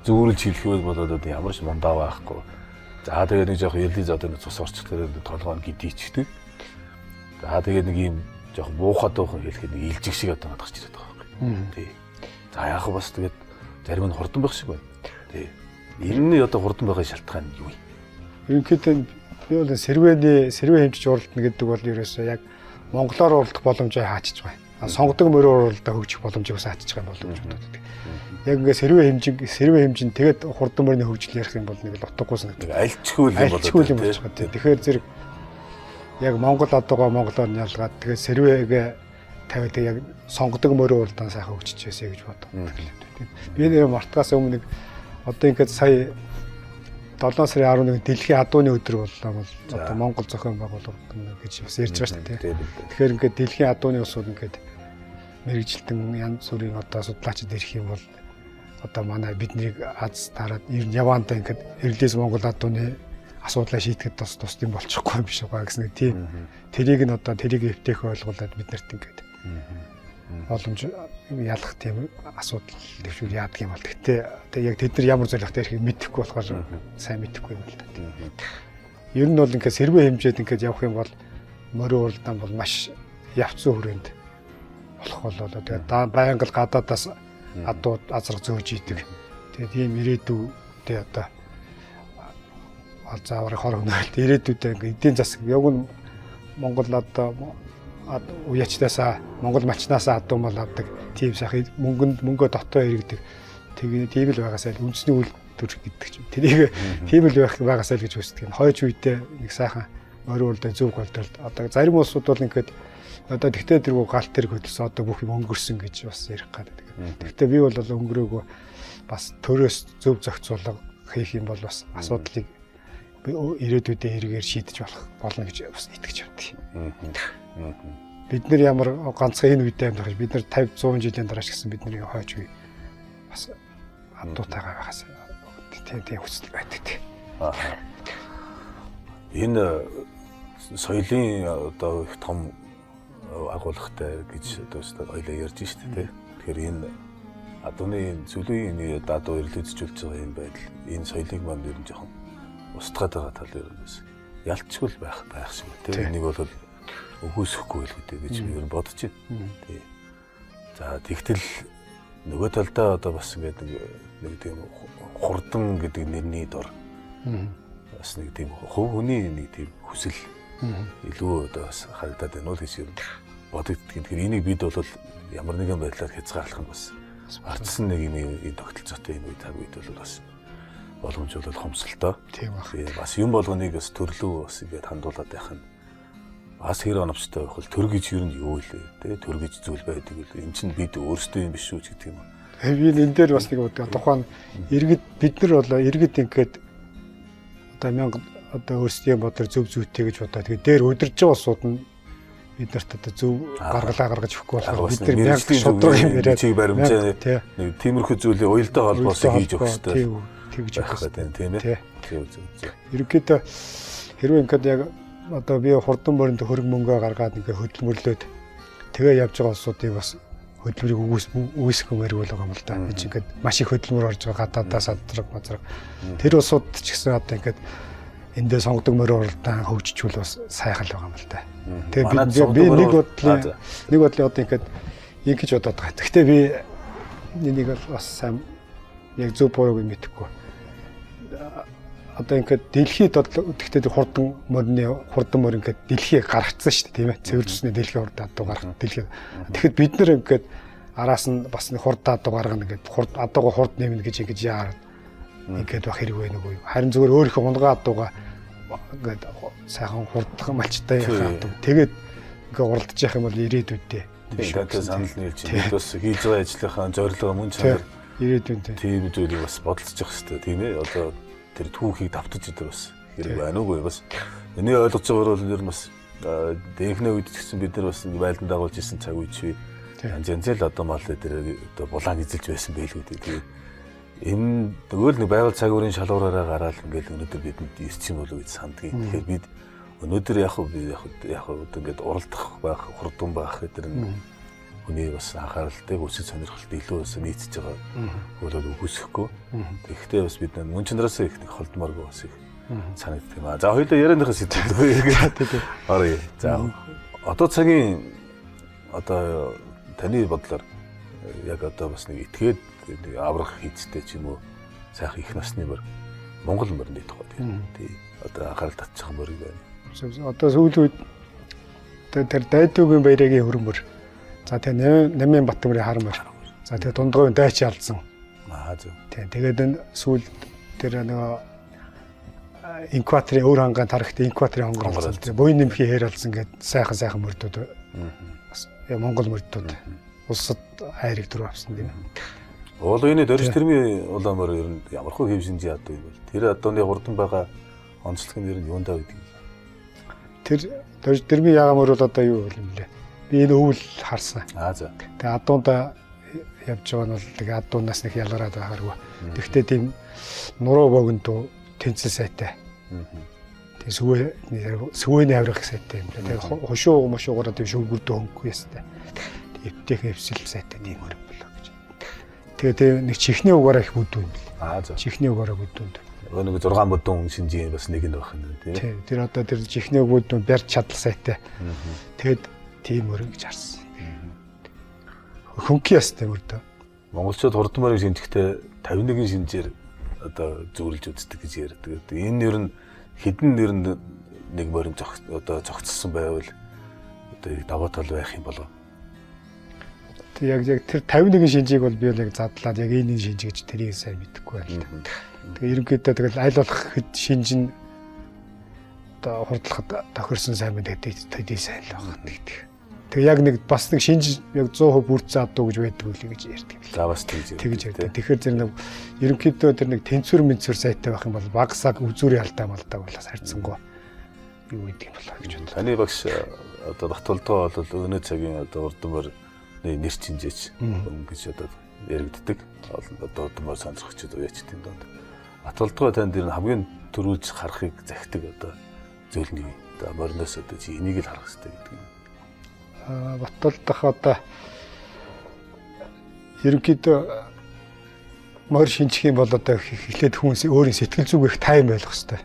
Speaker 1: зүүрлж хэлэх бол одоо ямар ч мундаа байхгүй. За тэгээ нэг жоох ярилыз одоо нэг цус орчлоор толгойн гидийчдэг. За тэгээ нэг ийм жоох буухад байгаа хэлэхэд нэг илжиг шиг одоо гарч ирээд байгаа байхгүй. Тий. За яах вэ бас тэгээд зарим нь хурдан байх шиг байна. Тий. Энэ нь одоо хурдан байгаа шалтгаан нь юу вэ?
Speaker 2: Ерөнхийдөө би бол сэрвэ хэмжиж уралдана гэдэг бол ерөөсөө яг монголоор уралдах боломжийг хаачиж байгаа. Сонгодог мөрөөр уралдаа хөгжих боломжийг бас хаачиж байгаа болов гэж боддог. Яг ингээ сэрвэ хэмжин тэгээд хурдан мөрний хөгжил ярих юм бол нэг л утгагүй санагдав.
Speaker 1: Нэг альчгүй юм болоод
Speaker 2: болж байгаа. Тэгэхээр зэрэг яг Монгол одоогоо монголоор нь ялгаад тэгээд сэрвэгээ тавиад яг сонгодог мөрөөр уралдаан сайхан хөгжиж байсэ гэж боддог. Би нэр мартахаас өмнө нэг одоо ингээд сая 7 сарын 11 дэлхийн адууны өдөр боллоо бол одоо Монгол зохион байгуулалт гэж бас ярьж байгаа шүү дээ. Тэгэхээр ингээд дэлхийн адууны усууд ингээд мэрэгжилтэн янз бүрийн одоо судлаачид ирэх юм бол одоо манай биднийг аз тараад ер нь яваандаа ингээд эрлээс Монгол адууны асуудлаа шийдэхэд бас тусдим болчихгүй юм биш байгаа гэсэн тийм. Тэрийг нь одоо тэрийг эвтээх ойлгуулад бид нарт ингээд боломж ялах тийм асуудал төвшүүр яадаг юм бол. Гэхдээ одоо яг тэд нар ямар зорилготой ирэхийг мэдэхгүй болохоор сайн мэдэхгүй юм л да. Ер нь бол ингээд сэрвэ хэмжээд ингээд явах юм бол мөрөө уралдаан бол маш явцсан хүрээнд болох болоо. Тэгээд байнга л гадаадаас адуу азраг зөөж идэг. Тэгээд тийм ирээдүйдээ одоо заавар хор хөнөөлт ирээдүйдээ ингээд эдийн засаг яг нь Монгол одоо уяачтаасаа Монгол малчнаасаа адуумал авдаг тийм сайхан мөнгөө дотоо иргэдэг тийм л байгаасаа л үндэсний үйлдвэр гэдэг чинь тэрийг тийм л байгаасаа л гэж үздэг. Хойч үедээ нэг сайхан морин уралдаан зөв голдолт одоо зарим улсууд бол ингээд одоо тэгтээ тэргүй галт тэрэг хөдөлсөн одоо бүх юм өнгөрсөн гэж бас ярих гэдэг. Тэгтээ би бол өнгөрөөгөө бас төрөөс зөв зохицуулга хийх юм бол бас асуудлыг ирээдүйдээ эргээр шийдэж болно гэж бас итгэж байна. Бид нар ямар ганцхан энэ үедээ амьдрах бид нар 50 100 жилийн дараа ч гэсэн бидний хойч үе бас адуутайгаа байгаас тийм хүсэл байдаг. Энэ соёлын одоо их том агуулгатай гэж одоо ойлоо ярьж штэ тий. Тэгэхээр энэ адууны зүйлийн адуу эрэлзүүлж байгаа юм байдал энэ соёлыг маань ер нь жоохон устгаад байгаа тал ер нь бас ялцгүй байх шиг тий. Энийг бол өгөөсөхгүй л гэдэг гэж би ер нь бодож байна. Тий. За тэгтэл нөгөө талдаа одоо бас ингээд нэг тийм хурдан гэдэг нэрний дор бас нэг тийм хувь хүний нэг тийм хүсэл илүү одоо бас харагдаад байна уу гэж ер нь бодогддог. Тэгэхээр энийг бид бол ямар нэгэн байдлаар хязгаарлах нь бас ардсан нэг юм энэ тогтолцоотой юм цаг үед бол бас боломжуулалт хомсолтой. Тийм баг.
Speaker 1: Бас юм болгоныг бас төрлөө бас ингээд хандуулаад байх нь бас хэр оновчтой байх вэ? Төр гэж ер нь юу вэ? Тэ төр гэж зүйл байдаг л. Энд чинь бид өөрсдөө юм биш үү гэдэг юм.
Speaker 2: Би энэ дээр бас нэг тухайн иргэд бид нар бол иргэд ингээд одоо 1000 одоо өөрсдийн бодлоор зөв зүйтэй гэж бодоо. Тэгээ дээр удирж байгаа улсууд нь бид нарт одоо зөв гаргалаа гаргаж өгөхгүй болохоор бид нар 1000 шудраг юм яриад
Speaker 1: чиг баримжаа нэг тиймэрхүү зүйлийн уялдаа холбоосоо хийж өгөх хэрэгтэй.
Speaker 2: Тэгж явах
Speaker 1: тийм ээ.
Speaker 2: Ерөнхийдөө хэрвээ ингээд яг одоо би хурдан мөрөнд хөрөг мөнгөө гаргаад ингээ хөдөлмөрлөөд тэгээ явж байгаа улсуудыг бас хөдөлмөрийг үүсгэмээр байгаа юм л да. Би ч ингээд маш их хөдөлмөр орж байгаа гадаадаас азраг. Тэр улсууд ч гэсэн одоо ингээд эндээ сонгодог мөрөөр уралдаан хөгжижүүл бас сайхан л байгаа юм л да. Тэгээ би нэг бодлын одоо ингээд ингэж бодоод байгаа. Гэхдээ би энийг бас сайн яг зөв бурууг мэдэхгүй. Одоо ингээд дэлхийд гэхдээ хурдан мөр ингээд дэлхийг гаргацсан шүү дээ тийм ээ. Цэвэр зүсний дэлхийн хурд адуу гаргах дэлхий. Тэгэхэд бид нэр ингээд араас нь бас нэг хурд адуу гаргана ингээд адууга хурд нэмнэ гэж ингэж яарад ингээд байх хэрэг байна уу? Харин зөвөр өөрийнхөө унгаа адууга ингээд сайхан хурдхан малчтай яхаа адуу. Тэгээд ингээд уралдаж явах юм бол ирээдүйдээ.
Speaker 1: Тэгээд санал нийлж бас хийж байгаа ажлынхаа зорилго мөн чанар
Speaker 2: ирээдүйдээ.
Speaker 1: Тийм зүйлийг бас бодолцож явах хэрэгтэй тийм ээ. Одоо тэр түүхийг давтаж идэх бас хэрэг байна уугүй бас миний ойлгож байгаагаар бол ер нь бас дэнхнээ үед ч гэсэн бид нар бас байлдан дагуулж исэн цаг үед чи янз л одоо мал дээр одоо булаан эзэлж байсан байлгүй тэгээд энэ тэгвэл нэг байгаль цаг уурын шалгуураараа гараад ингээл өнөөдөр бидэнд ирсэн болов гэж сандгийг тэгэхээр бид өнөөдөр яг ингээд уралдах байх, хурдан байх гэдэг нь хүний бас анхааралтай өсөж сонирхолтой илүү бас нийцэж байгаа болоод үгүйсэхгүй. Тэгэхдээ бас бид мөн чанараас их холдмооргүй бас их санагддаг юм аа. За хоёулаа ярианыхаа сэдвээ оръё. За одоо цагийн одоо таны бодлоор яг одоо бас нэг итгээд аврах хийцтэй ч юм уу сайхан их насны мөр Монгол мөрний тухай тий одоо анхаарал татчих мөр байна.
Speaker 2: Одоо сүүлийн үед тэр дайдуугийн баярагийн хөрмөр. За тэгээ Намын Батмөрийн хармар. За тэгээ дундгойн дайч алдсан.
Speaker 1: Зөв.
Speaker 2: Тэгээд энэ сүүл тэр нөгөө инкваторын өр хангаан тарахт инкваторын хонгорлсон. Тэгээ буян нэмхийн хэр алсан гэдэг сайхан мөрдүүд. Монгол мөрдүүд улсад хайрыг төрөв авсан тийм.
Speaker 1: Уулын дөрж тэрмийн улаамаар ер нь ямархуу хэв шинжээ ядуу юм бол тэр одооны хурдан байгаа онцлог нь ер нь юундаа гэдэг юм.
Speaker 2: Тэр дөрж тэрмийн ягаамөр бол одоо юу юм бэ? Би энэ өвөл харсан.
Speaker 1: За.
Speaker 2: Тэгээ адуунда явж байгаа нь бол тэгээ адуунаас нэг ялгараад байгааргүй. Тэгвэл тийм нуруу богино тэнцэл сайтай. Тэгээ сүвэний авирах сайтай юм. Тэгээ хошуу мошуугаар тийм шүгүрдөө хөнгөх ястай. Эвтэйхэн эвсэл сайтай тийм хөрөв болоо гэж. Тэгээ нэг чихний угаараа их бүдүүн.
Speaker 1: За.
Speaker 2: Чихний угаараа бүдүүнд.
Speaker 1: Нэг 6 бүдүүн шинжийн бас нэг нь байх юм тийм.
Speaker 2: Тэр одоо тэр чихний бүдүүн барьж чадал сайтай. Тэгээд тийм өрөө гэж харсан. Хөнхий ястай мөрдөө.
Speaker 1: Монголчууд хурдан мөрийг шинжихдээ 51 шинжээр одоо зөвлөж үздэг гэж ярьдаг. Энэ ер нь хэдэн нэг мөрийн одоо зогцсон байвал одоо даваа тал байх юм болов.
Speaker 2: Яг тэр 51 шинжийг бол би яг задлаад яг энэ шинж гэж тэрийг сайн мэдэхгүй байна. Тэгээ ерөнхийдөө тэгэл аль болох хэд шинж нь одоо хурдлахад тохирсон сайн мэдээд тэдий сайн л байна гэдэг. Тэгээ яг нэг бас нэг шинж яг 100% бүрдсэн адуу гэж байдаг үлээ гэж ярьдаг.
Speaker 1: За бас тэгж
Speaker 2: ярьдаг. Тэгэхээр тэр нэг ерөнхийдөө тэр нэг тэнцвэр сайтай байх юм бол баг саг үзүүрийн алдаа малдаг болоос харьцангуй юу гэдэг юм болоо гэж бодлоо.
Speaker 1: Таны багш одоо Батболдгоо бол өнөө цагийн одоо урдмөр нэр чинжээч гэж одоо яригддаг. Одоо урдмөр сонирхчид уяачдын донд. Батболдгоо танд ер нь хамгийн төрүүлж харахыг захидаг одоо зүйл нь одоо мориноос одоо чи энийг л харах хэрэгтэй гэдэг юм.
Speaker 2: Батболдох одоо ерөнхийдөө морь шинжих юм бол одоо эхлээд хүмүүс өөрийн сэтгэл зүгэх тайван байх хэрэгтэй.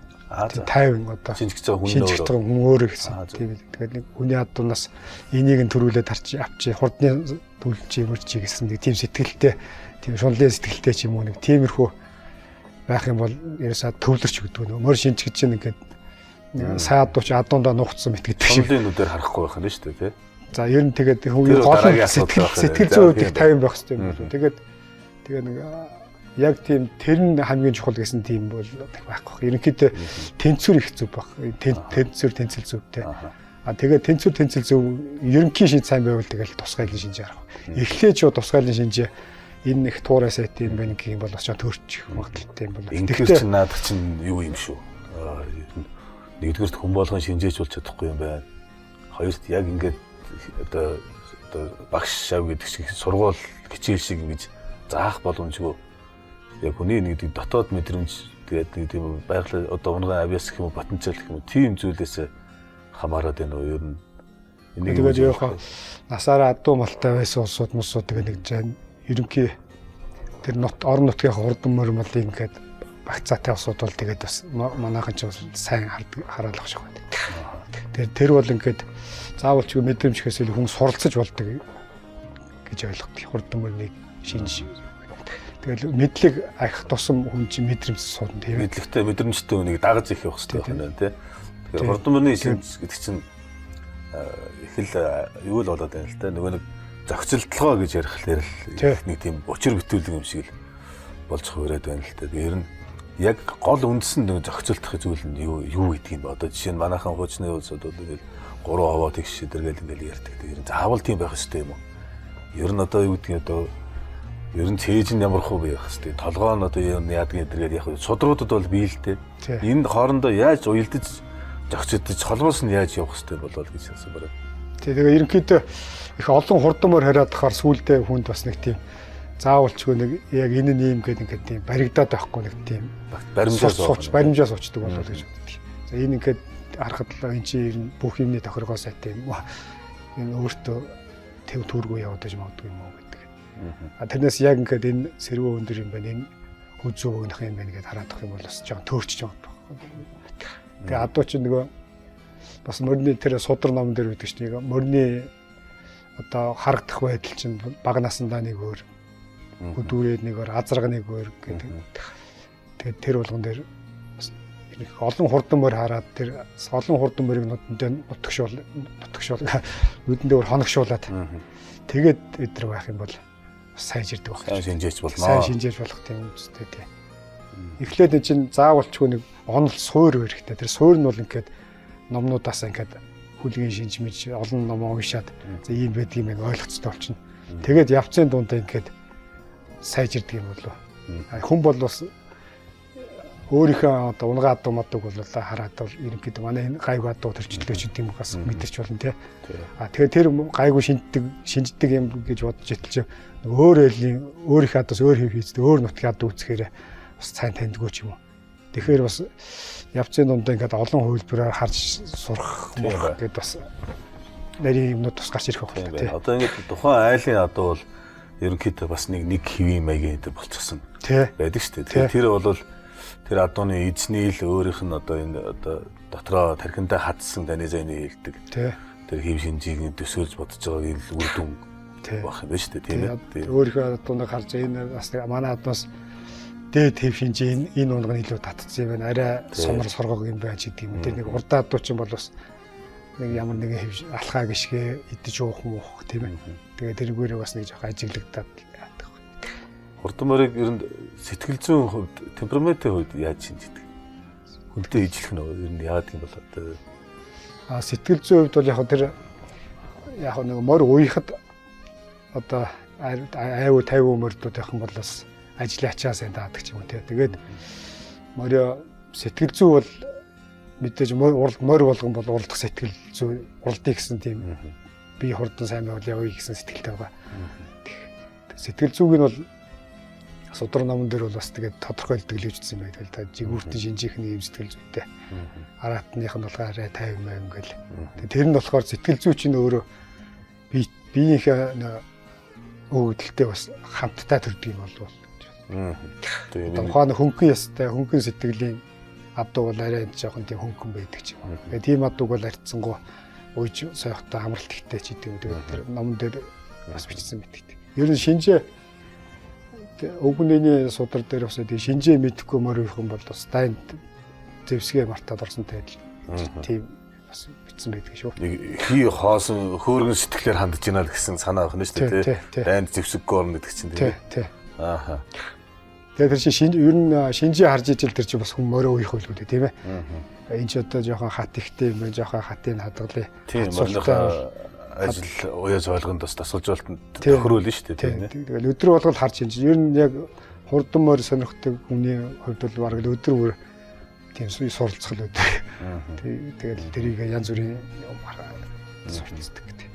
Speaker 2: Тайван одоо
Speaker 1: шинжих байгаа
Speaker 2: хүн өөрөө гэсэн. Тийм ээ. Тэгэхээр нэг хүний адуунаас энийг нь төрүүлээд авчи хурдны төлж юмрчи гэсэн нэг тийм сэтгэлтэй, тийм шунлын сэтгэлтэй ч юм уу нэг тиймэрхүү байх юм бол ерөөсөө төвлөрч өгдөг нөө. Морь шинжих чинь ингээд сая адууч адуундаа нухацсан мэт гэдэг шиг.
Speaker 1: Шунлын нүдээр харахгүй байх нь шүү дээ, тий.
Speaker 2: За ер нь тэгээд хүний гол сэтгэл зүйн их тайван байх хэрэгтэй юм байна. Тэгээд нэг яг тийм тэр нь хамгийн чухал гэсэн тийм бол байхгүй. Ерөнхийдөө тэнцвэр их зөв байх. Тэнцэл зөвтэй. Тэгээд тэнцэл зөв ерөнхий шинж сайн байвал тэгэл тусгайлын шинж харах. Эхлээд ч тусгайлын шинж энэ их туурай сайт юм байна гэх юм бол очоо төрчих магадaltaй юм бол.
Speaker 1: Тэгэхээр чи наад чинь юу юм шүү. Нэгдүгээрт хүн болгон шинжээч болж чадахгүй юм байна. Хоёрт яг ингээд одоо багш шав гэдэг шиг сургууль хичээл шиг ингэж заах боломжгүй. Яг хүний нэг дотоод мэдрэмж тэгээд нэг тийм байгаль одоо унган авиас гэх юм уу потенциал гэх юм уу тийм зүйлээс хамаарат байна уу ер нь.
Speaker 2: Энийг тэгээд яг насаараа адуу малтай байсан улсууд мусууд тэгээд нэг жан ерөнхий тэр орон нутгийн хурдан мөрмөл юм гээд багцаатай улсууд бол тэгээд бас манайхан ч бас сайн хараалах шиг байна. Тэр бол ингээд заавал ч мэдрэмжхээс илүү хүн суралцаж болдог гэж ойлгодог. Хурдан мөрний шинж. Тэгэл мэдлэг ах тусам хүн чинь мэдрэмж суудна тийм.
Speaker 1: Мэдлэгтэй мэдрэмжтэй хүнийг дагаж их явах хэрэгтэй байна тийм. Тэгэхээр хурдан мөрний шинж гэдэг чинь их л юу л болоод байна л та. Нөгөө нэг зохицолтлогоо гэж ярихлаар л нэг тийм учир бүтээлэг юм шиг л болж хувираад байна л та. Ер нь яг гол үндсэн нэг зохицолтох зүйл нь юу гэдэг юм бэ? Одоо жишээ нь манайхан хуучны улсууд бол ингээл 3% тэгш шидэргээл ингээл ярьдаг. Ер нь заавал тийм байх хэрэгтэй юм уу? Ер нь одоо юу гэдгийг одоо ер нь цээж нь ямар хөө байх хэрэгтэй. Толгоо нь одоо яадаг гэдэргээл яг судруудад бол бий л дээ. Энд хоорондоо яаж уялдаж зохицодож холбоос нь яаж явах хэрэгтэй болол гэж хэлсэн байна.
Speaker 2: Тэгээ ерөнхийдөө их олон хурдмөр хариад тахаар сүулдэ хүнд бас нэг тийм заавалчгүй нэг яг энэ нь юм гэдэг ингээд тийм баригдаад байхгүй нэг тийм баримжаа суучдаг болол гэж боддог. За энэ ингээд харахад л энэ чинь ер нь бүх юмний тохиргоо сайтай юм уу? Энэ өөртөө төв төргөө явуулж магадгүй юм уу гэдэг. Тэрнээс яг ингээд энэ сэрвөө өндөр юм байна. Энэ хүзүү өгнөх юм байна гэдээ хараад ах юм бол бас жоон төөрчж байгаа. Тэгээ адуу чи нөгөө бас мөрний тэр судар ном дээр үүдэг чинь нэг мөрний одоо харагдах байдал чинь бага насандаа нэг өөр хөдүүрээд нэг өөр азарга нэг өөр гэдэг. Тэгээд тэр болгон дээр нэг олон хурдан мөр хараад тэр олон хурдан мөрийг нутгшуул нүдэндээ өөр хоногшуулаад тэгээд өдр байх юм бол сайн жирдэг байх.
Speaker 1: Сайн шинжээч болно.
Speaker 2: Сайн шинжээж болох тийм үстэй тий. Эхлээд энэ чинь заавалчгүй нэг онол суур хэрэгтэй. Тэр суур нь бол ингээд номнуудаас ингээд хүлгийн шинж мэж олон ном уншаад за ийм байдгийг мэн ойлгоцтой болчихно. Тэгээд явцын дундаа ингээд сайжирдаг юм болов. Хүн бол бас өөрийнхөө одоо унгаа адуу мадаг бол хараад бол ерөнхийдөө манай энэ гайгүй адуу төрчлөөч гэдэг юм бас мэдэрч болно тий. Тэгэхээр тэр гайгүй шинждэг юм гэж бодож итэл өөр ээлний өөрийнхөө адуус өөр хийдэг өөр нутгийн адуу үзэхээр бас сайн таньдгүй ч юм уу. Тэгэхээр бас явцын дундаа ингээд олон хувилбараар харж сурах гэдэг бас нарийн юмнууд тус гарч ирэх байх тий.
Speaker 1: Одоо ингээд тухайн айлын адуу бол ерөнхийдөө бас нэг хэвийн маягийн дээр болчихсон байдаг шүү дээ. Тэр бол тэр адууны эзний л өөрийнх нь одоо энэ одоо дотроо тархиндаа хадсан даны зайны хэлдэг. Тэр хэв шинжийг төсөөлж бодож байгаа энэ үр дүн байх юм байна шүү дээ тийм ээ.
Speaker 2: Өөрийнхөө адууныг харж энэ бас манай адуунаас дээд хэв шинжийн энэ унга нь илүү татцсан юм байна. Арай сумар соргог юм байж гэдэг юм. Тэр нэг урдаа адуу ч юм бол бас нэг ямар нэгэн хэв алхаа гიშгэ идэж уух муух тийм ээ. Тэгээ тэрүүгээр бас нэг жоох ажиглагдаад
Speaker 1: хурдан морийг ер нь сэтгэл зүйн хувьд темпераментийн хувьд яаж шинждэг? Хүнтэй ижлэх нь ер нь яадаг юм бол одоо
Speaker 2: сэтгэл зүйн хувьд бол яг нэг морь уяхад одоо аюу 50 морьдууд байх юм бол бас ажлын ачаа сайн даадаг ч юм уу тий. Тэгээд морио сэтгэл зүй бол мэдээж морь болгон бол уралдах сэтгэл зүй уралдыг гэсэн тийм би хурдан сайн байвал явъя гэсэн сэтгэлтэй байгаа. Сэтгэл зүйг нь бол судар номон дээр бол бас тэгээд тодорхой илтгэлжсэн байдаг л да. Жигүүртэн шинжийнхний юм сэтгэл зүйтэй. Араатных нь болохоор арай 50 маяг ингээл. Тэр нь болохоор сэтгэл зүй чинь өөрөө биеийнхээ өгөгдөлтэй бас хамтдаа төрдөг юм болов. Тухайн хөнгөн ястай хөнгөн сэтгэлийн адуу бол арай жоохон тийм хөнгөн байдаг ч юм. Тэгээд тийм адууг бол арцсангуу уйж сойхтой амралт ихтэй ч гэдэг. Тэгээд тэр номон дээр бас бичсэн байдаг. Ер нь шинжээ өгнөний судар дээр бас тийм шинжээ мэдэхгүй морих юм бол бас дайнд зэвсгээ мартаад орсонтэй адил тийм бас бичсэн байдаг шүү.
Speaker 1: Нэг хий хоосон хөөргөн сэтгэлээр хандж ийна л гэсэн санаа байна шүү дээ тий. Дайнд зэвсэггүй орно гэдэг чинь тий. Ааха.
Speaker 2: Тэгээд тэр чинь ер нь шинжээ харж ижил тэр чинь бас хүн морио уйх байлгүй тийм ээ. Энд ч одоо жоохон хат ихтэй юм, жоохон хатын хадгалаа.
Speaker 1: Тийм морио ажил уяз ойлгонд бас тасалжуулалтанд тохируулна шүү дээ тийм ээ.
Speaker 2: Тэгэл өдөр болгол харж чинь ер нь яг хурдан морь сонирхдаг хүний хувьд бол бараг өдөр бүр тийм суралцгал өдөр. Тэгэл тэрийг янз бүрийн юм суралцдаг гэдэг.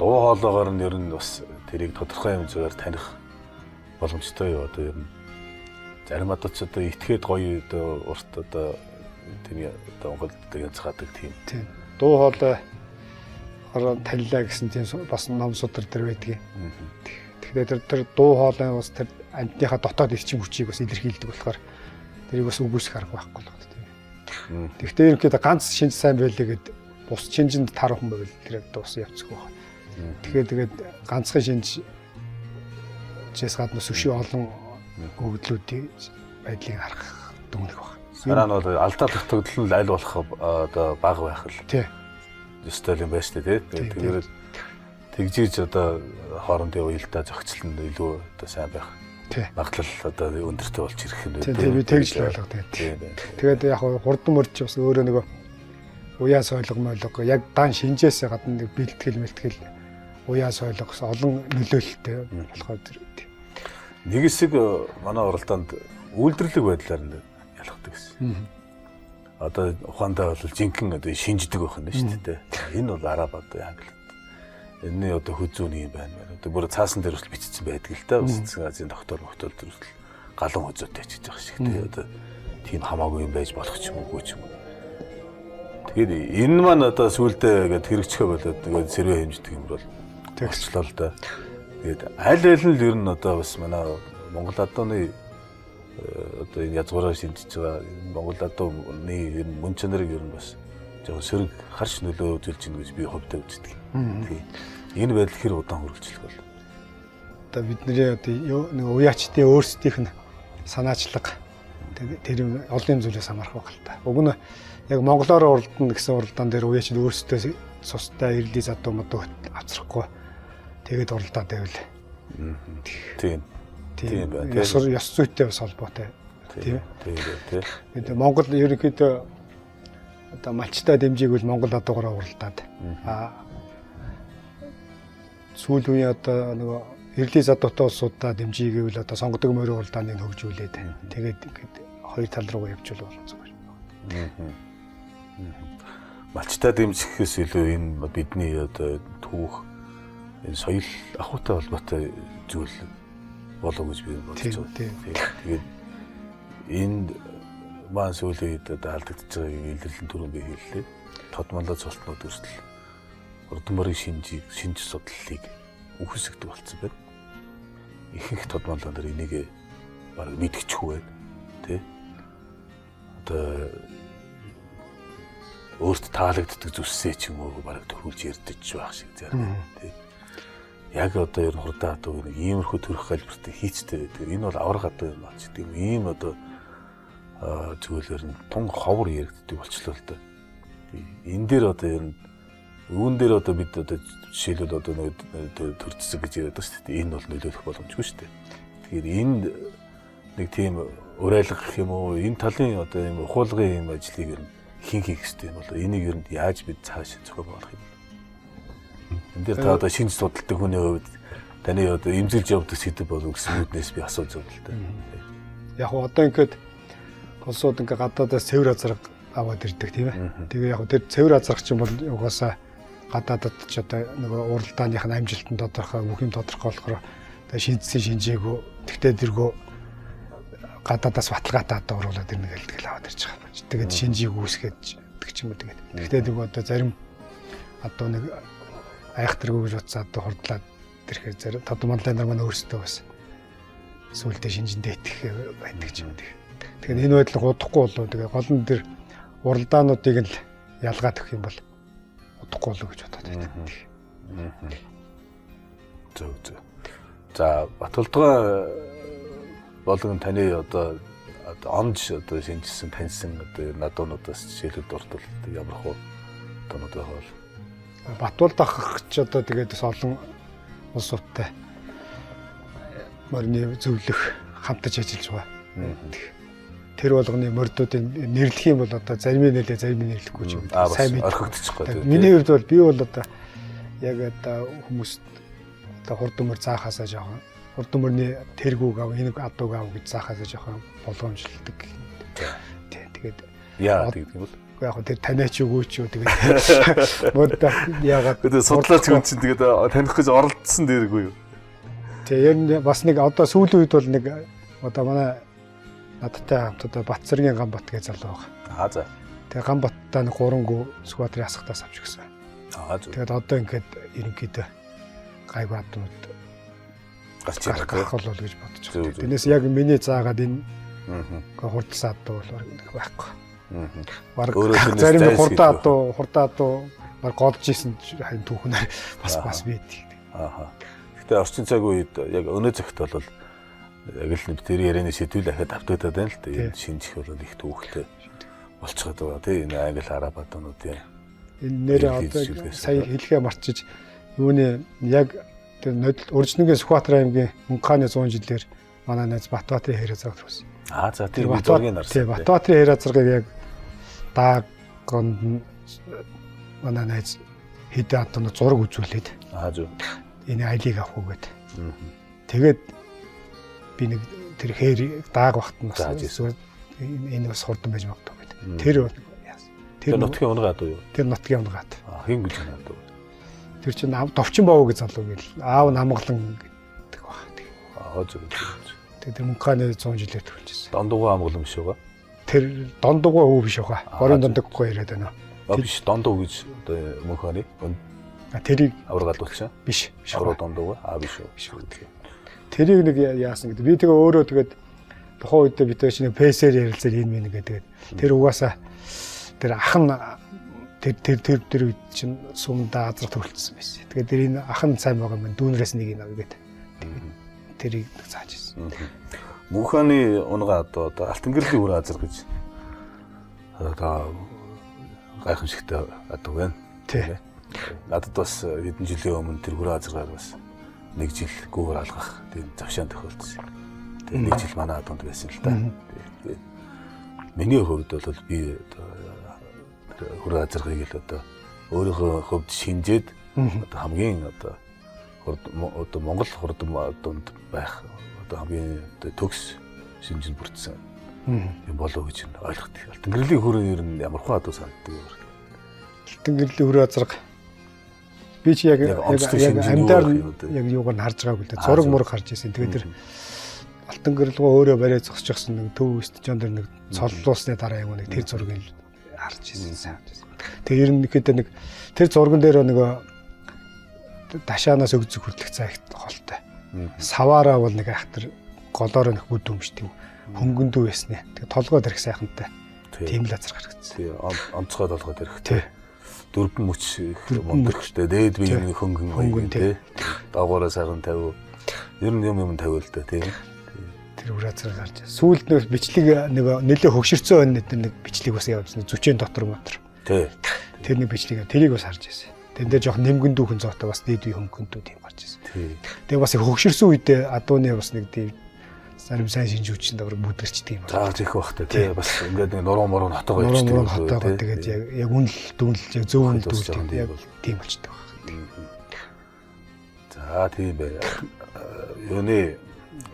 Speaker 1: Дуу хоолойгоор нь ер нь бас тэрийг тодорхой хэмжээгээр таних боломжтой юу одоо ер нь зарим адууч одоо итгээд гоё одоо урт одоо тийм одоо Монголд янзгаадаг тийм.
Speaker 2: Дуу хоолой танилаа гэсэн тийм бас ном судар төр байдгийг. Тэгэхээр тэр дуу хоолой бас тэр амьтныхаа дотоод эрчим хүчийг бас илэрхийлдэг болохоор тэрийг бас үгүйсэх арга байхгүй л байна тийм. Гэхдээ ерөнхийдөө ганц шинж сайн байлээ гэд бус шинжинд тарах юм байвал тэр бас явцгүй байна. Тэгээд ганцхан шинжээс гадна сүши олон өгдлүүдийн байдлыг харах дүгнэх байна.
Speaker 1: Дараа нь бол алдаа тогтогдол нь аль болох одоо бага байх л.
Speaker 2: Тий.
Speaker 1: Стил юм байна шүү дээ тий. Тэгээд тэгжиж одоо хоорондын уялдаа зохицол нь илүү одоо сайн байх. Магадлал одоо өндөртэй болж ирэх юм
Speaker 2: дээ. Тийм би тэгж л ойлгодог. Тэгээд яг хурдан мөрч бас өөрөө нөгөө уяа сойлго яг дан шинжээсээ гадна нэг бэлтгэл уяа сойлгос олон нөлөөлөлтэй болохоор тийм.
Speaker 1: Нэг хэсэг манай уралдаанд үйлдвэрлэг байдлаар нь ялгадаг гэсэн. Одоо ухаандаа бол жинхэнэ одоо шинждэг байх нь шүү дээ. Энэ бол араб одоо англи. Энэ одоо хүзүүний юм байна. Одоо бүр цаасан дээр хүртэл бичсэн байдаг л да. Үсцэн Азийн доктор дээр хүртэл галан хүзүүтэй хийж байгаа шиг тий. Одоо тийм хамаагүй юм байж болох ч юм уу ч юм уу. Тэгээд энэ маань одоо сүүлдээ ингээд хэрэгжихэ болоод тэгээд сэрвэ хэмждэг юм бол тэгчлээ л да. Тэгээд аль аль нь ер нь одоо бас манай Монгол адууны одоо энэ язгуураар шинжиж байгаа Монгол адууны ер нь мөн чанарыг ер нь бас жоохон сөрөг харш нөлөө үзүүлж байна гэж би хувьдаа үздэг. Тийм. Энэ байдал хэр удаан үргэлжлэх бол.
Speaker 2: Одоо бидний одоо нэг уяачдын өөрсдийнх нь санаачлага тэр олон зүйлээс хамаарах байх л та. Уг нь яг монголоор уралдана гэсэн уралдаан дээр уяачд өөрсдөө цустай эрлийн задуу модоо авцрахгүй тэгээд уралдаан байвал.
Speaker 1: Тийм. Тийм байна.
Speaker 2: Ёс зүйтэй бас холбоотой. Тийм.
Speaker 1: Тийм.
Speaker 2: Бид Монгол ерөнхийдөө одоо малчтай дэмжээгүүл Монгол адуугаараа уралдаад сүүл үеийн одоо нөгөө эрлийн задуутай улсуудаа дэмжийгээвэл одоо сонгодог морин уралдааныг хөгжүүлээд тэгээд ингээд хоёр тал руугаа явуулах зүгээр байна.
Speaker 1: Малчтай дэмжихээс илүү энэ бидний одоо түүх энэ соёл ахуйтай холбоотой зүйл болов гэж би бодож байна. Тэгээд энд маань сүүлийн үед одоо алдагдж байгааг илэрлэн түрүүн би хэллээ. Тодмолоо цолтнууд өрсөл урдан морийн шинж судлалыг үхсэгдэг болсон байна. Ихэнх тодмолоо нар энийг баг мэдчихгүй байна. Тэ? Одоо өөрт таалагддаг зүссээ ч юм уу баг төрүүлж ярьдаж байх шиг зарим тий. Яг одоо ер нь хурдан адуу нэг иймэрхүү төрөх галбиртай хийцтэй байдаг. Энэ бол авраг адуу юм ач тийм ийм одоо зүйлээр нь тун ховор яригддаг болчлоо л да. Энэ дээр одоо ер нь үүн дээр одоо бид одоо жишээлбэл одоо нэг төрцөг гэж яриад байгаа шүү дээ. Энэ бол нөлөөлөх боломжгүй шүү дээ. Тэгэхээр энэ нэг тийм урайлах гэх юм уу энэ талын одоо юм ухуулгын юм ажлыг ер нь хийх хэрэгтэй юм бол энийг ер нь яаж бид цааш зохион байгуулах юм бэ? Энд дээр та одоо шинж судалдаг хүний хувьд таны одоо эмзэлж явдаг сэдв болов гэсэн үүднээс би асууж байгаа л да.
Speaker 2: Яг одоо ингээд улсууд ингээ гадаадаас цэвэр азарга аваад ирдэг тийм ээ. Тэгээ яг тэр цэвэр азаргач юм бол угаасаа гадаадад ч одоо нөгөө уралдааных нь амжилтанд тодорхой бүх юм тодорхой болохоор шинжсэн шинжээгүй тэгтээ дэргөө гадаадаас баталгаатай одоо оруулаад ирнэ гэдэг л аваад ирж байгаа юм. Тэгээд шинжийг үүсгээд гэдэг ч юм уу тэгээд. Тэгтээ дэргөө одоо зарим одоо нэг айхтаргүй гэж утсаа одоо хурдлаад ирэхээр зарим тодмонлын нар маань өөрсдөө бас сүултээ шинжэндээ итгэх байдаг ч юм уу. Тэгэхээр энэ байдлыг удахгүй болов. Тэгээ гол нь тэр уралдаануудыг л ялгаад өгөх юм бол удахгүй болов гэж бодоод байна.
Speaker 1: Зөв. За Батулдгаа болгон таны одоо онж одоо шинжилсэн таньсан одоо надуунуудаас жишээлбэл дуртал ямар хөө надуунууд байгаа бол
Speaker 2: Батулд ах ч одоо тэгээд бас олон улсуудтай морины зөвлөх хамтаж ажиллаж байгаа. Тэр болгоны мордуудыг нэрлэх юм бол одоо зарим нь нэлээ зарим нь нэрлэхгүй ч юм.
Speaker 1: Сайн орхигдчихгүй.
Speaker 2: Миний хувьд бол би бол одоо яг одоо хүмүүс одоо хурдан мөр заахаасаа жоохон хурдан мөрний тэргүүг ав энийг адууг ав гэж заахаасаа жоохон болгоомжлдог. Тэгээд
Speaker 1: яа гэдэг юм бол
Speaker 2: яг тэр таниач үгүй ч юу тэгээд модда яагаад
Speaker 1: тэгээд судлаач хүн чинь тэгээд таних гэж оролдсон дээргүй юу.
Speaker 2: Тэгээ ер нь бас нэг одоо сүүлийн үед бол нэг одоо манай надтай хамт одоо Батцэргийн Гамбат гэж залуу байгаа.
Speaker 1: За.
Speaker 2: Тэгээ Гамбаттай нэг 3 гоо сквадрын асхтаас авч гисэн. Тэгээд одоо ингээд ерөнхийдөө гайгүй адууд гарах болов гэж бодож байна. Тэрнээс яг миний заагаад энэ хурдсан адуу бол байхгүй. Бараг зарим хурдан адуу баг голж исэн хань түүхнээр бас бийдэг.
Speaker 1: Гэтэ орчин цаг үед яг өнөө цагт бол яг л нэг тэр ярианы сэдвүүл ахад автагдаад байна л да. Энэ шинжих бол их түүхтэй болчиход байгаа тийм энэ англи араб адуунууд яа.
Speaker 2: Энэ нэрээ одоо сая хэлхээ марчиж юуны яг тэр урьдчилангийн Сүхбаатар аймгийн Мөнханы 100 жилээр манай найз Батбаатарын хэрэг зураг төрсөн.
Speaker 1: За тэр зургийг нарсан.
Speaker 2: Тийм Батбаатарын хэрэг зургийг яг даагонд манай найз хэдэн адуунууд зураг үзүүлээд.
Speaker 1: Зөв.
Speaker 2: Энэ айлыг авах үгээд. Тэгээд би нэг тэр хээр дааг багт нь эсвэл энэ бас хурдан байж магадгүй гэдэг. Тэр
Speaker 1: нутгийн унгаа адуу юу?
Speaker 2: Тэр нутгийн унгаа.
Speaker 1: Хин гэж байна адуу.
Speaker 2: Тэр чинь довчин боов гэж залуу гэл аав намглан гэдэг баг.
Speaker 1: Зөв.
Speaker 2: Тэгээд тэр Мөнханы 100 жилээр төрүүлжсэн.
Speaker 1: Дондугаа амгалан биш байгаа.
Speaker 2: Тэр дондугаа өв биш байгаа. Борын дондоггүй яриад байна.
Speaker 1: Биш дондоо гэж одоо мөнхөний
Speaker 2: тэрийг
Speaker 1: аврагалуулчаа.
Speaker 2: биш.
Speaker 1: Аврал дондоо биш үү?
Speaker 2: Биш үү. Тэрийг нэг яасан гэдэг. Би тэгээ өөрөө тэгээд тухайн үед бид чинь ПС-ээр ярилцаар энэ мэн гэдэг. Тэр угаасаа тэр ах нь тэр үед чинь сумдаа азар төрөлцсөн байсан. Тэгээд тэр энэ ах нь сайн байгаа юм дүүнрээс нэг ин авгээд. Тэрийг зааж ирсэн.
Speaker 1: Мөнхөний унгаа одоо алтан гэрлийн үр азар гэж одоо гайхамшигтай одоо байна.
Speaker 2: Тий.
Speaker 1: Надад бас хэдэн жилийн өмнө тэр үр азаргаар бас нэг жил гүүр алгах тийм завшаан тохиолдсон. Тэгээ нэг жил манай адуунд байсан л да. Тэгээ миний хувьд бол би үр азаргыг л одоо өөрийнхөө хувьд шинжээд одоо хамгийн одоо Монгол хурдан адуунд байх одоо хамгийн төгс шинжинд бүрдсэн юм болов гэж ойлгох. Алтан гэрлийн хүрээ ер нь ямар хөө адуу санагддаг вэ?
Speaker 2: Алтан гэрлийн үр азарга би чи яг амьдаар яг юугаар нь харж байгаагүй л зураг мураг харж ирсэн. Тэгээд тэр алтан гэрэлгөө өөрөө барай зогсчихсан нэг төв стадион дээр нэг цоллуусны дараа юм нэг тэр зургийг харж ирсэн. Тэгээд ер нь ихэд нэг тэр зурган дээр нэг дашаанаас өгзөг хөрлөх цагт холтой. Саваараа бол нэг ахтар голоор нэг бүд өмчтэй хөнгөндөө байсны. Тэгээд толгой дэрх сайхантай. Тийм л азар гаргацсан.
Speaker 1: Тий, онцгой толгой дэрх. Тий. Дөрвөн мөч мундагчтай дээд би нэг хөнгөн тий. Дагуура сайхан тавив. Ер нь юм тавил л да тий.
Speaker 2: Тэр үр азар гарч. Сүүлд нэг бичлэг нэг нэлээ хөгшөрцөн байна нэг бичлэг бас явуулсан. Зүчэн дотор мотор.
Speaker 1: Тий.
Speaker 2: Тэр нэг бичлэг тэрийг бас харж байсан. Тэн дээр жоох нэмгэн дүүхэн зоотой бас дээд үе хөнгөндөө тийм гарч байсан.
Speaker 1: Тий.
Speaker 2: Тэгээ бас хөгшөрсөн үедээ адууны бас нэг тийм зарим сайн шинжүүчинд авраг бүдэрчдэг юм
Speaker 1: байна. За тийх бахтай тий бас ингээд нэг нуруу муруу хатгаа ичдэг.
Speaker 2: Нуруу хатгаа тэгээд яг үнэл дүнэлж яг зөв үнэл дүнэлж яг тийм болчтой байна. За тийм бай.
Speaker 1: Юуны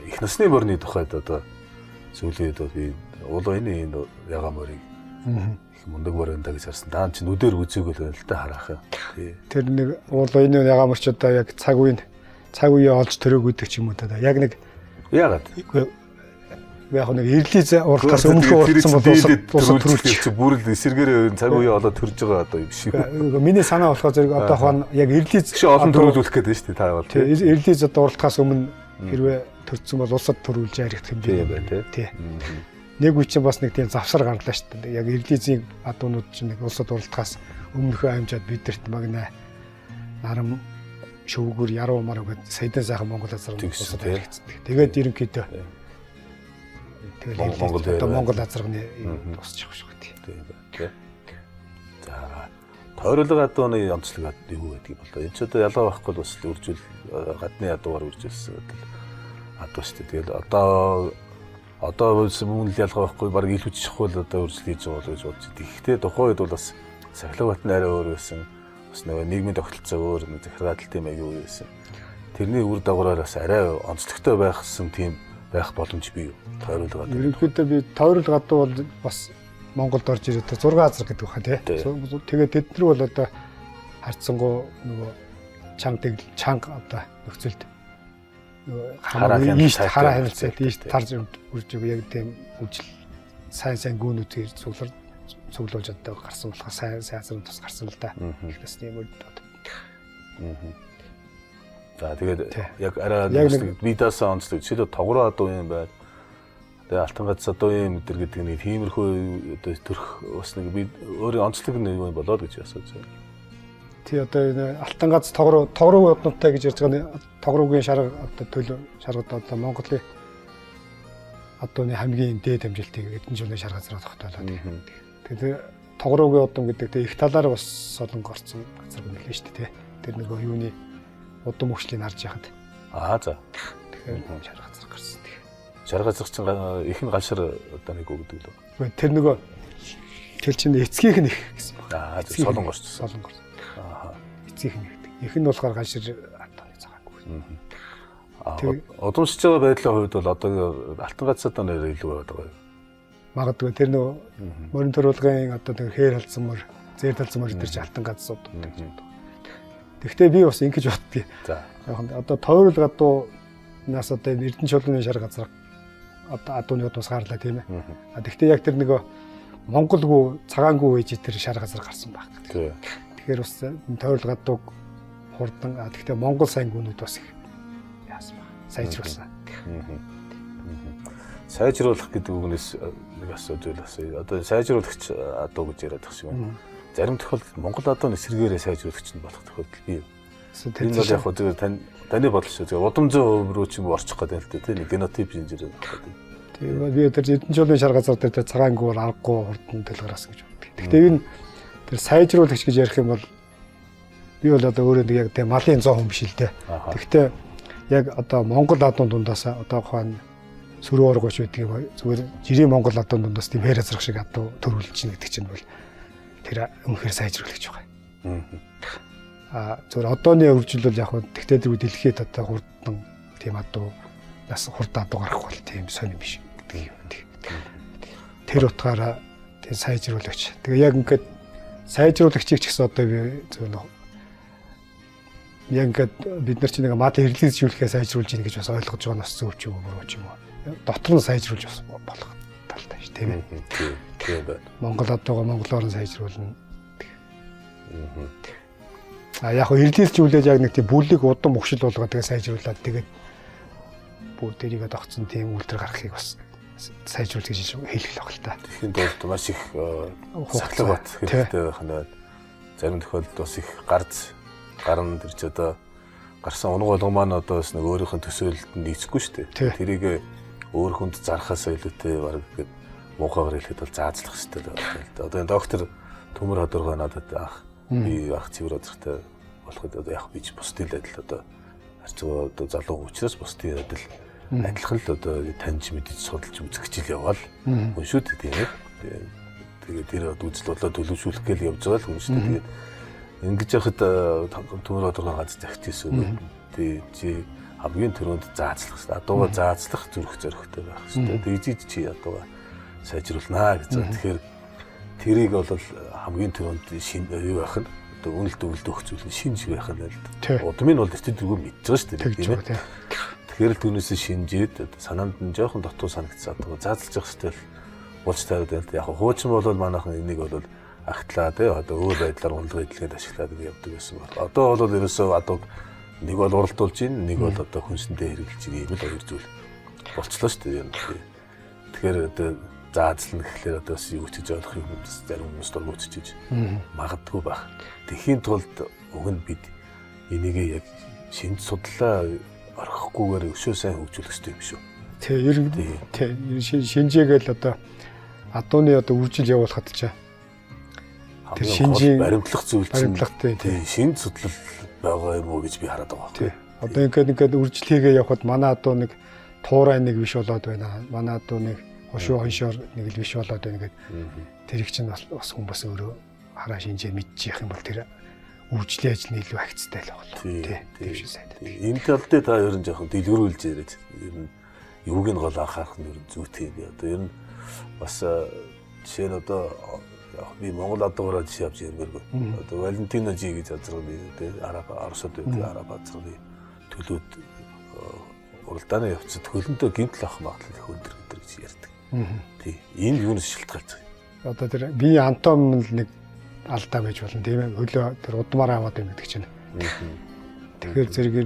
Speaker 1: их насны морины тухайд одоо сүүлийн үед би уулын энэ ягаан морийг их мундаг моринда гэж харсан. Даан чи нүдээр үзээг л байна л да харах юм. Тий.
Speaker 2: Тэр нэг уулын энэ ягаан морч одоо яг цаг үеэ олж төрөөг үүдэг ч юм уу да. Яг нэг
Speaker 1: яагаад?
Speaker 2: Яг нэг ирлиз уралдаас өмнө уралдсан бол
Speaker 1: төрүүлчих чи бүрэл эсэргээрээ цаг үеэ олоод төрж байгаа одоо юм шиг.
Speaker 2: Миний санаа болохоор зэрэг одоо хаана яг ирлиз
Speaker 1: чи олон төрүүлүүлэх гэдэг нь шүү дээ та бол.
Speaker 2: Тий. Ирлиз одоо уралдаас өмнө хэрвээ төрсөн бол улсад төрүүлж ярих хэмжээ юм байна тий. Нэг үе чинь бас нэг тийм завсар гарлаа шүү дээ. Яг ирлизийн адуунууд чинь нэг улсад уралдаас өмнөхөө амжаад бидэрт магнаа нарам шөвгөр яруу мар гэдэг саядан сайхан Монгол азар улсад хэрэгцдэг. Тэгээд ерөнхийдөө тэгээд Монгол азарганы тусчих шүү дээ. За тойролго адууны онцлог юу гэдэг юм бол энэ ч одоо ялгаа байхгүй бас үржил гадны адуугаар үржилсэн адуу шүү дээ. Тэгэл одоо мөн л ялгаа байхгүй баг ил хүччих бол одоо үржил хийж байгаа гэж бодож байна. Гэхдээ тухайн үед бол бас сахилгават нь арай өөр байсан. Бас нэг нийгмийн тогтолцоо өөр нэг захиргаалт тийм аягүй юу байсан. Тэрний үр дагавраар бас арай онцлогтой байхсан тийм байх боломж бий юу? Тойролго адуу. Ерөнхийдөө би тойролго адуу бол бас Монголд орж ирээд 6 азар гэдэг баха тий. Тэгээд тэд нар бол одоо харьцангуй нөгөө чанга одоо нөхцөлд хараа хяналттай тийш тарж үрж яг тийм үжил сайн гүнүүдээр цуглуулж одоо гарсан болохоо сайн азар тус гарсан л да. Ихээс тийм үед бод.
Speaker 1: За тэгээд яг арай видеос онцлог жишээлбэл тогроо адуу юм байна. Тэгээ алтан гац адуу юм өдр гэдэг нэг тиймэрхүү одоо төрх бас нэг би өөрийн онцлог нэг юм болоод гэж асууж байна.
Speaker 2: Тий одоо энэ алтан гац тогроо однуудтай гэж ярьж байгаа тогроогийн шарга одоо төлөв шаргад одоо Монголын адууны хамгийн дээд амжилтыг эдэн жилийн шарга газраа тогтоолоод. Тэгээд тогроогийн удам гэдэг тэг их талаар бас солонго орсон газар нэлээ шүү дээ тий. Тэр нөгөө юуны удам хөгжлийг харж яхад.
Speaker 1: За.
Speaker 2: Тэгэхээр шарга газар гарсан тий.
Speaker 1: Шарга газар чинь их нь галшир одоо нэг өгдөг л.
Speaker 2: Тэр нөгөө тэр чинь эцгийнх нь их гэсэн
Speaker 1: байна. Солонго орсон.
Speaker 2: Солонго орсон. Эцгийнх нь их. Их нь болохоор галшир адууны цагаагүй.
Speaker 1: Удамшиж байгаа байдлын хувьд бол одоо алтан гац одоо нэр илүү байдаг байна.
Speaker 2: Магадгүй тэр нөгөө морин төрүүлгын одоо тэр хээр халдсан мөр, зэр талсан мөр тэр чинь алтан гац удаа. Гэхдээ би бас ингэж боддгийг.
Speaker 1: За.
Speaker 2: Одоо тойрол гадуунаас одоо Эрдэнэ чулууны шар газар одоо адууны удаас гарлаа тийм ээ. Гэхдээ яг тэр нөгөө Монголгүй цагаангүй ээж тэр шар газар гарсан баг.
Speaker 1: Тий.
Speaker 2: Тэгэхээр бас тойрол гадууг хурдан гэхдээ Монгол сайн гүнүүд бас их яасан баг. Сайжруулсан.
Speaker 1: Сайжруулах гэдэг үгнээс нэг асуудал асууя. Одоо сайжруулагч адуу гэж яриад байгаа шиг байна. Зарим тохиолдолд Монгол адууны эсэргээрээ сайжруулагч нь болох тохиолдол бий. Энэ бол яг зөв таны бодол шүү. Тэгээ удам зөөн рүү ч юм орчих гэдэг л дээ тийм нэг генотип шинжээр байна.
Speaker 2: Тийм би тэр эдэн жолын шар газар дээр цагаангүй бол аргагүй хурдан дэлгэрсэн гэж боддог. Гэхдээ энэ тэр сайжруулагч гэж ярих юм бол би бол одоо өөрөө яг тийм малын 100 хүн биш л дээ. Гэхдээ яг одоо Монгол адуун дундаас одоо хаана сөрөг оргооч байдаг юм зүгээр жирийн Монгол адуун дундаас тийм хэр азрах шиг адуу төрүүлж чинь гэдэг чинь бол тэр үнэхээр сайжруулагч байгаа. Зүгээр одооны өвжил бол яг тэгтээ тэр дэлхийд одоо хурдан тийм адуу нас хурдан адуу гарах бол тийм сонир биш гэдэг юм. Тэр утгаараа тийм сайжруулагч. Тэгээ яг ингээд сайжруулагчийг ч гэсэн одоо би зөв яг ингээд бид нар чинь нэг мал хэрэглээжүүлэхээ сайжруулж ийн гэж бас ойлгож байгаа нь бас зөв ч юм уу буруу ч юм уу. Дотор нь сайжруулж бас болох талтай ш тийм ээ. Тийм байна. Монгол адуугаа монголоор нь сайжруулна. Яг хэрэглээжүүлээд яг нэг тийм бүлэг удам өгшил болгоод тэгээ сайжруулад тэгээд бүр тэрийгээ тогтсон тийм үйлдэл гаргахыг бас сайжруулж гэж хэлэх л баг л та. Тэгэхэд бол маш их сахлаг бат хэрэгтэй байх нь зарим тохиолдолд бас их гарна тэр ч одоо гарсан унаг болгоо маань одоо бас нэг өөрийнх нь төсөөлөлд нийцэхгүй шүү дээ. Тэрийг өөр хүнд зархаас илүүтэй баг гээд муухайгаар хэлэхэд бол заазлах хэрэгтэй л байна л да. Одоо энэ доктор Төмөр Ходоргой надад ах би ах цэвэр одрогтой болоход одоо яг би ч бусдын адил одоо харьцаа одоо залуу учраас бусдын адил адилхан л одоо таньж мэдж судалж үзэх хичээл яваал хүн шүү дээ тийм ээ. Тэгээд тэр үзэл бодлоо төлөвшүүлэх гээл явж байгаа л хүн шүү дээ. Тэгээд ингэж яхад Төмөр Ходоргой гац загтээсэн. Тэгээд чи хамгийн түрүүнд заацлах хэрэгтэй. Адуугаа заацлах зүрх зоригтой байх хэрэгтэй. Тэгээд чи адуугаа сайжруулнаа гэж. Тэгэхээр тэрийг бол хамгийн түрүүнд юу байх нь одоо үнэлт өгөлт өгөх зүйл нь шинж байх нь л удам нь бол тэр дөрөв мэдж байгаа шүү дээ тийм ээ. Тэгэхээр л түүнээсээ шинжээд санаанд нь жоохон дотуу санагдсан адуугаа заацлж явах хэрэгтэй болж таард байл. Яг хуучин бол манайхан энийг бол агтлаа тий одоо өөр байдлаар унлага эдлгээд ашиглаад явдаг гэсэн байна. Одоо бол ерөөсөө адууг нэг бол уралдуулж ийн нэг бол одоо хүнсэндээ хэрэгжилж ийм л хоёр зүйл болцлоо шүү дээ. Тэгэхээр одоо заазлна гэхлээр одоо юу гэж ойлгох юм бэ? Зарим хүмүүс дургуутчиж магадгүй байх. Тэхийн тулд уг нь бид энийг яг шинж судлаа орхихгүйгээр өшөө сайн хөгжүүлэх хэрэгтэй юм шүү. Тэг ер нь шинжээгээл одоо адууны одоо үржил явуулахад ч тэр шинжийн баримтлах зүйл чинь шинж судлал байгаа юм уу гэж би хараад байгаа. Тий. Одоо ингээд үржил хийгээ явахад манай адуу нэг туурай нэг биш болоод байна. Манай адуу нэг хошуу хоншоор нэг л биш болоод байна гэдэг. Тэр их чинь бас хүмүүс өөрөө хараа шинжээ мэдчих юм бол тэр үржлийн ажил нь илүү агцтай л байна. Тий. Тийм шүү сайн. Энэ тал дээр та ер нь жоохон дэлгэрүүлж яриад ер нь юуг нь гол анхаарах нь ер нь зүйтэй би. Одоо ер нь бас жишээ нь одоо би Монгол адуугаар жишээ авч ярмааргүй. Одоо Валентино Жи гэж азраг би Оросод байдаг араб азрагны төлөөд уралдааны явцад хөлөндөө гимтэл авах магадлал их өндөр гэж ярьдаг. Тий. Энэ юунаас шалтгаалж байгаа? Одоо тэр би антом нэг алдаа байж болно тийм ээ. Хөлөө тэр удмаар аваад байна гэдэг чинь. Тэгэхээр зэрэг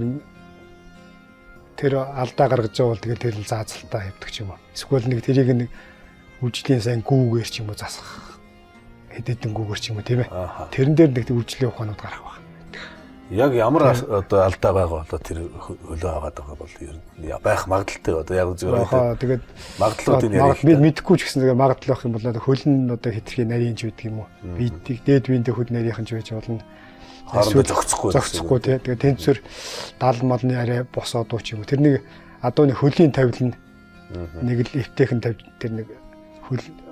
Speaker 2: тэр алдаа гаргаж байгаа бол тэгэл тэр заазалтаа явдаг ч юм уу. Эсвэл нэг тэрийг нэг үжлийн сайн гүүгээр ч юм уу засах хэдэн гүүгээр ч юм уу тийм ээ. Тэрэн дээр нэг үржлийн ухаанууд гарах байна. Яг ямар одоо алдаа байгаа болоо тэр хөлөө аваад байгаа бол ер нь байх магадaltaй одоо яг зүгээр тэгээд магадлалуудын яриа. Би мэдэхгүй ч гэсэн тэгээ магадлал авах юм бол хөл нь одоо хитрхи нарийнж байдаг юм уу? Бидийг дээд биендээ хөл нарийнхан ч байж болно. Хоорондоо зогцохгүй тий. Тэгээ тэнцвэр дал малны арай босоод уу ч юм уу. Тэр нэг адууны хөлийн тавилан нэг л эвтэйхэн тавь тэр нэг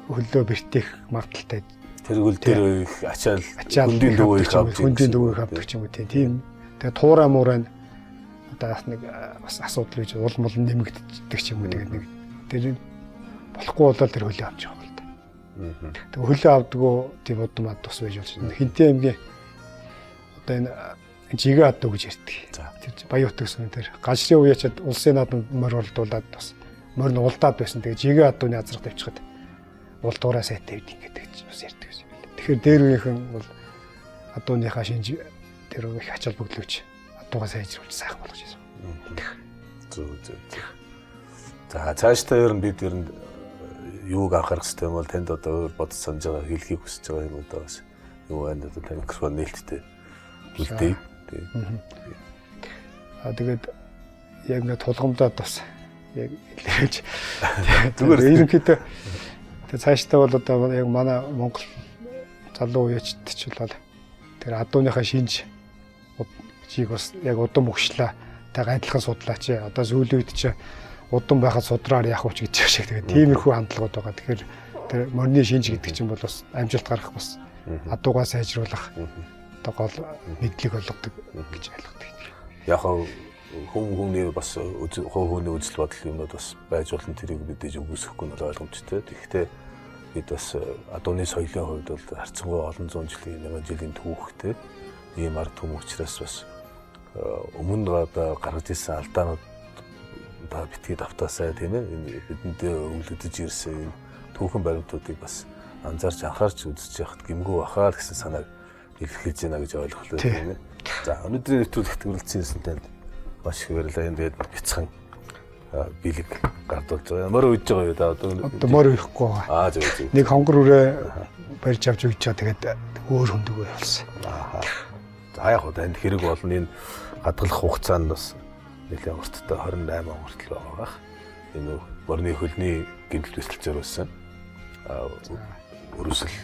Speaker 2: хөлөө бэртэх магадaltaй. Тэр хөл дээр их ачаал хүндийн дөвөө их авдаг ч юм уу тийм. Тэгээ туурай муурай одоо нэг бас асуудал гэж уул мол нэмэгддэг ч юм уу тэгээд нэг тэр болохгүй болоод тэр хөлөө авч явах л та. Тэгээ хөлөө авдггүй тийм удмаа тус байж болж байна. Хинтээ аймгийн одоо энэ жигээ адуу гэж ярьдаг. Тэр Баяут гэсэн тэр ганшрын уяачаад улсын наадманд морь болдуулаад бас морь нь улдаад байсан. Тэгээ жигээ адууны азрах тавьчихад улдуураа сайтай бид ингэдэг гэж бас ярьдаг гэсэн юм байна. Тэгэхээр дээр үеийнхэн бол адууныхаа шинж тэр их ач холбогдлогч адуугаа сайжруулж сайхан болгож ирсэн.
Speaker 1: Зөв. За цаашдаа ер нь бид ер нь юуг анхаарах хэрэгтэй юм бол танд одоо өөр бодож санаж байгаа хэлхийг хүсэж байгаа юм одоо бас юу байна одоо тань микрофон нээлттэй үлдээе.
Speaker 2: Тэгээд яг нэг тулгамдаад бас яг илэрхийлж зүгээр ерөнхийдөө тэгээд цаашдаа бол одоо яг манай Монгол залуу үеичд ч бол тэр адууныхаа шинж чиг бас яг удам өгшлээ. Тэгээд адилхан судлаач. Одоо сүүлийн үед ч удам байхад судраар яах вэ гэж шиг тэгээд тиймэрхүү хандлагууд байгаа. Тэгэхээр тэр морины шинж гэдэг чинь бол бас амжилт гарах бас адуугаа сайжруулах одоо гол мэдлэг болгодог гэж ойлгодог.
Speaker 1: Яг хүмүүний бас хувийн үзэл бодол юмнууд бас байж болно тэрийг мэдээж үгүйсэхгүй нь ойлгомжтой. Тэгэхдээ бид бас адууны соёлын хувьд бол харьцангуй олон зуун жилийн 1000 жилийн түүхтэй ийм ард түмэн учраас бас өмнө гаргаж ирсэн алдаанууд та битгий давтаасаа тийм ээ бидэндээ өвлөдөж ирсэн түүхэн баримтуудыг бас анзаарч анхаарч үзэж яхад гэмгүй бахаа гэсэн санааг илэрхийлж байна гэж ойлголоо тийм ээ. За өнөөдрийн нэвтрүүлэгт хүрэлцсэн танд маш их баярлалаа. Энд тэгээд бяцхан бэлэг гардуулж байгаа. Мөр үйж байгаа юу да одоо
Speaker 2: мөр үйхгүй байгаа.
Speaker 1: Зөв.
Speaker 2: Нэг хонгор үрээ барьж авч үйж чаа тэгээд өөр хөндөгөө явуулсан.
Speaker 1: За яг хөө танд хэрэг болно энэ гадгалах хугацаанд бас нэлээд урттай 28 он хүртэл байгаа. Энэ морины хөлний гэмтэл бэлтгэлцээр байсан. Өрөөсөл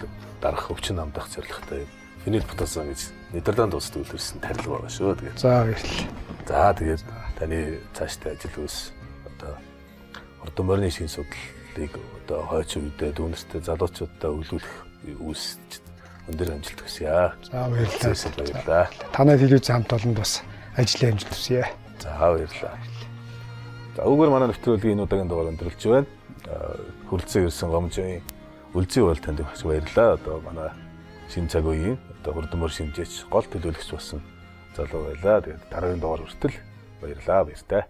Speaker 1: дарах өвчин амдах зорилготой фенил потасан гэж Нидерланд улсад үйлдвэрсэн тарил байгаа шүү. Тэгээд
Speaker 2: за баярлалаа.
Speaker 1: За тэгээд таны цаашдаа ажил үйлс одоо ордон морины шин судлалыг одоо хойч үедээ дүүнэртэй залуучуудаа өвлүүлэх үйлсч өндөр амжилт хүсье.
Speaker 2: За баярлалаа.
Speaker 1: Баярлалаа.
Speaker 2: Танай телевиз хамт олонд бас ажлын амжилт хүсье.
Speaker 1: За баярлалаа. За өгөр манай нэвтрүүлгийн энэ удаагийн дугаар өндөрлөж байна. Хүрэлцэн ирсэн гомжийн үлзий бол танд их баярлалаа. Одоо манай шинэ цаг үеийн одоо хурдмөр шинжээч гол төлөөлөгч болсон залуу байлаа. Тэгээд дараагийн дугаар хүртэл баярлалаа баяртай.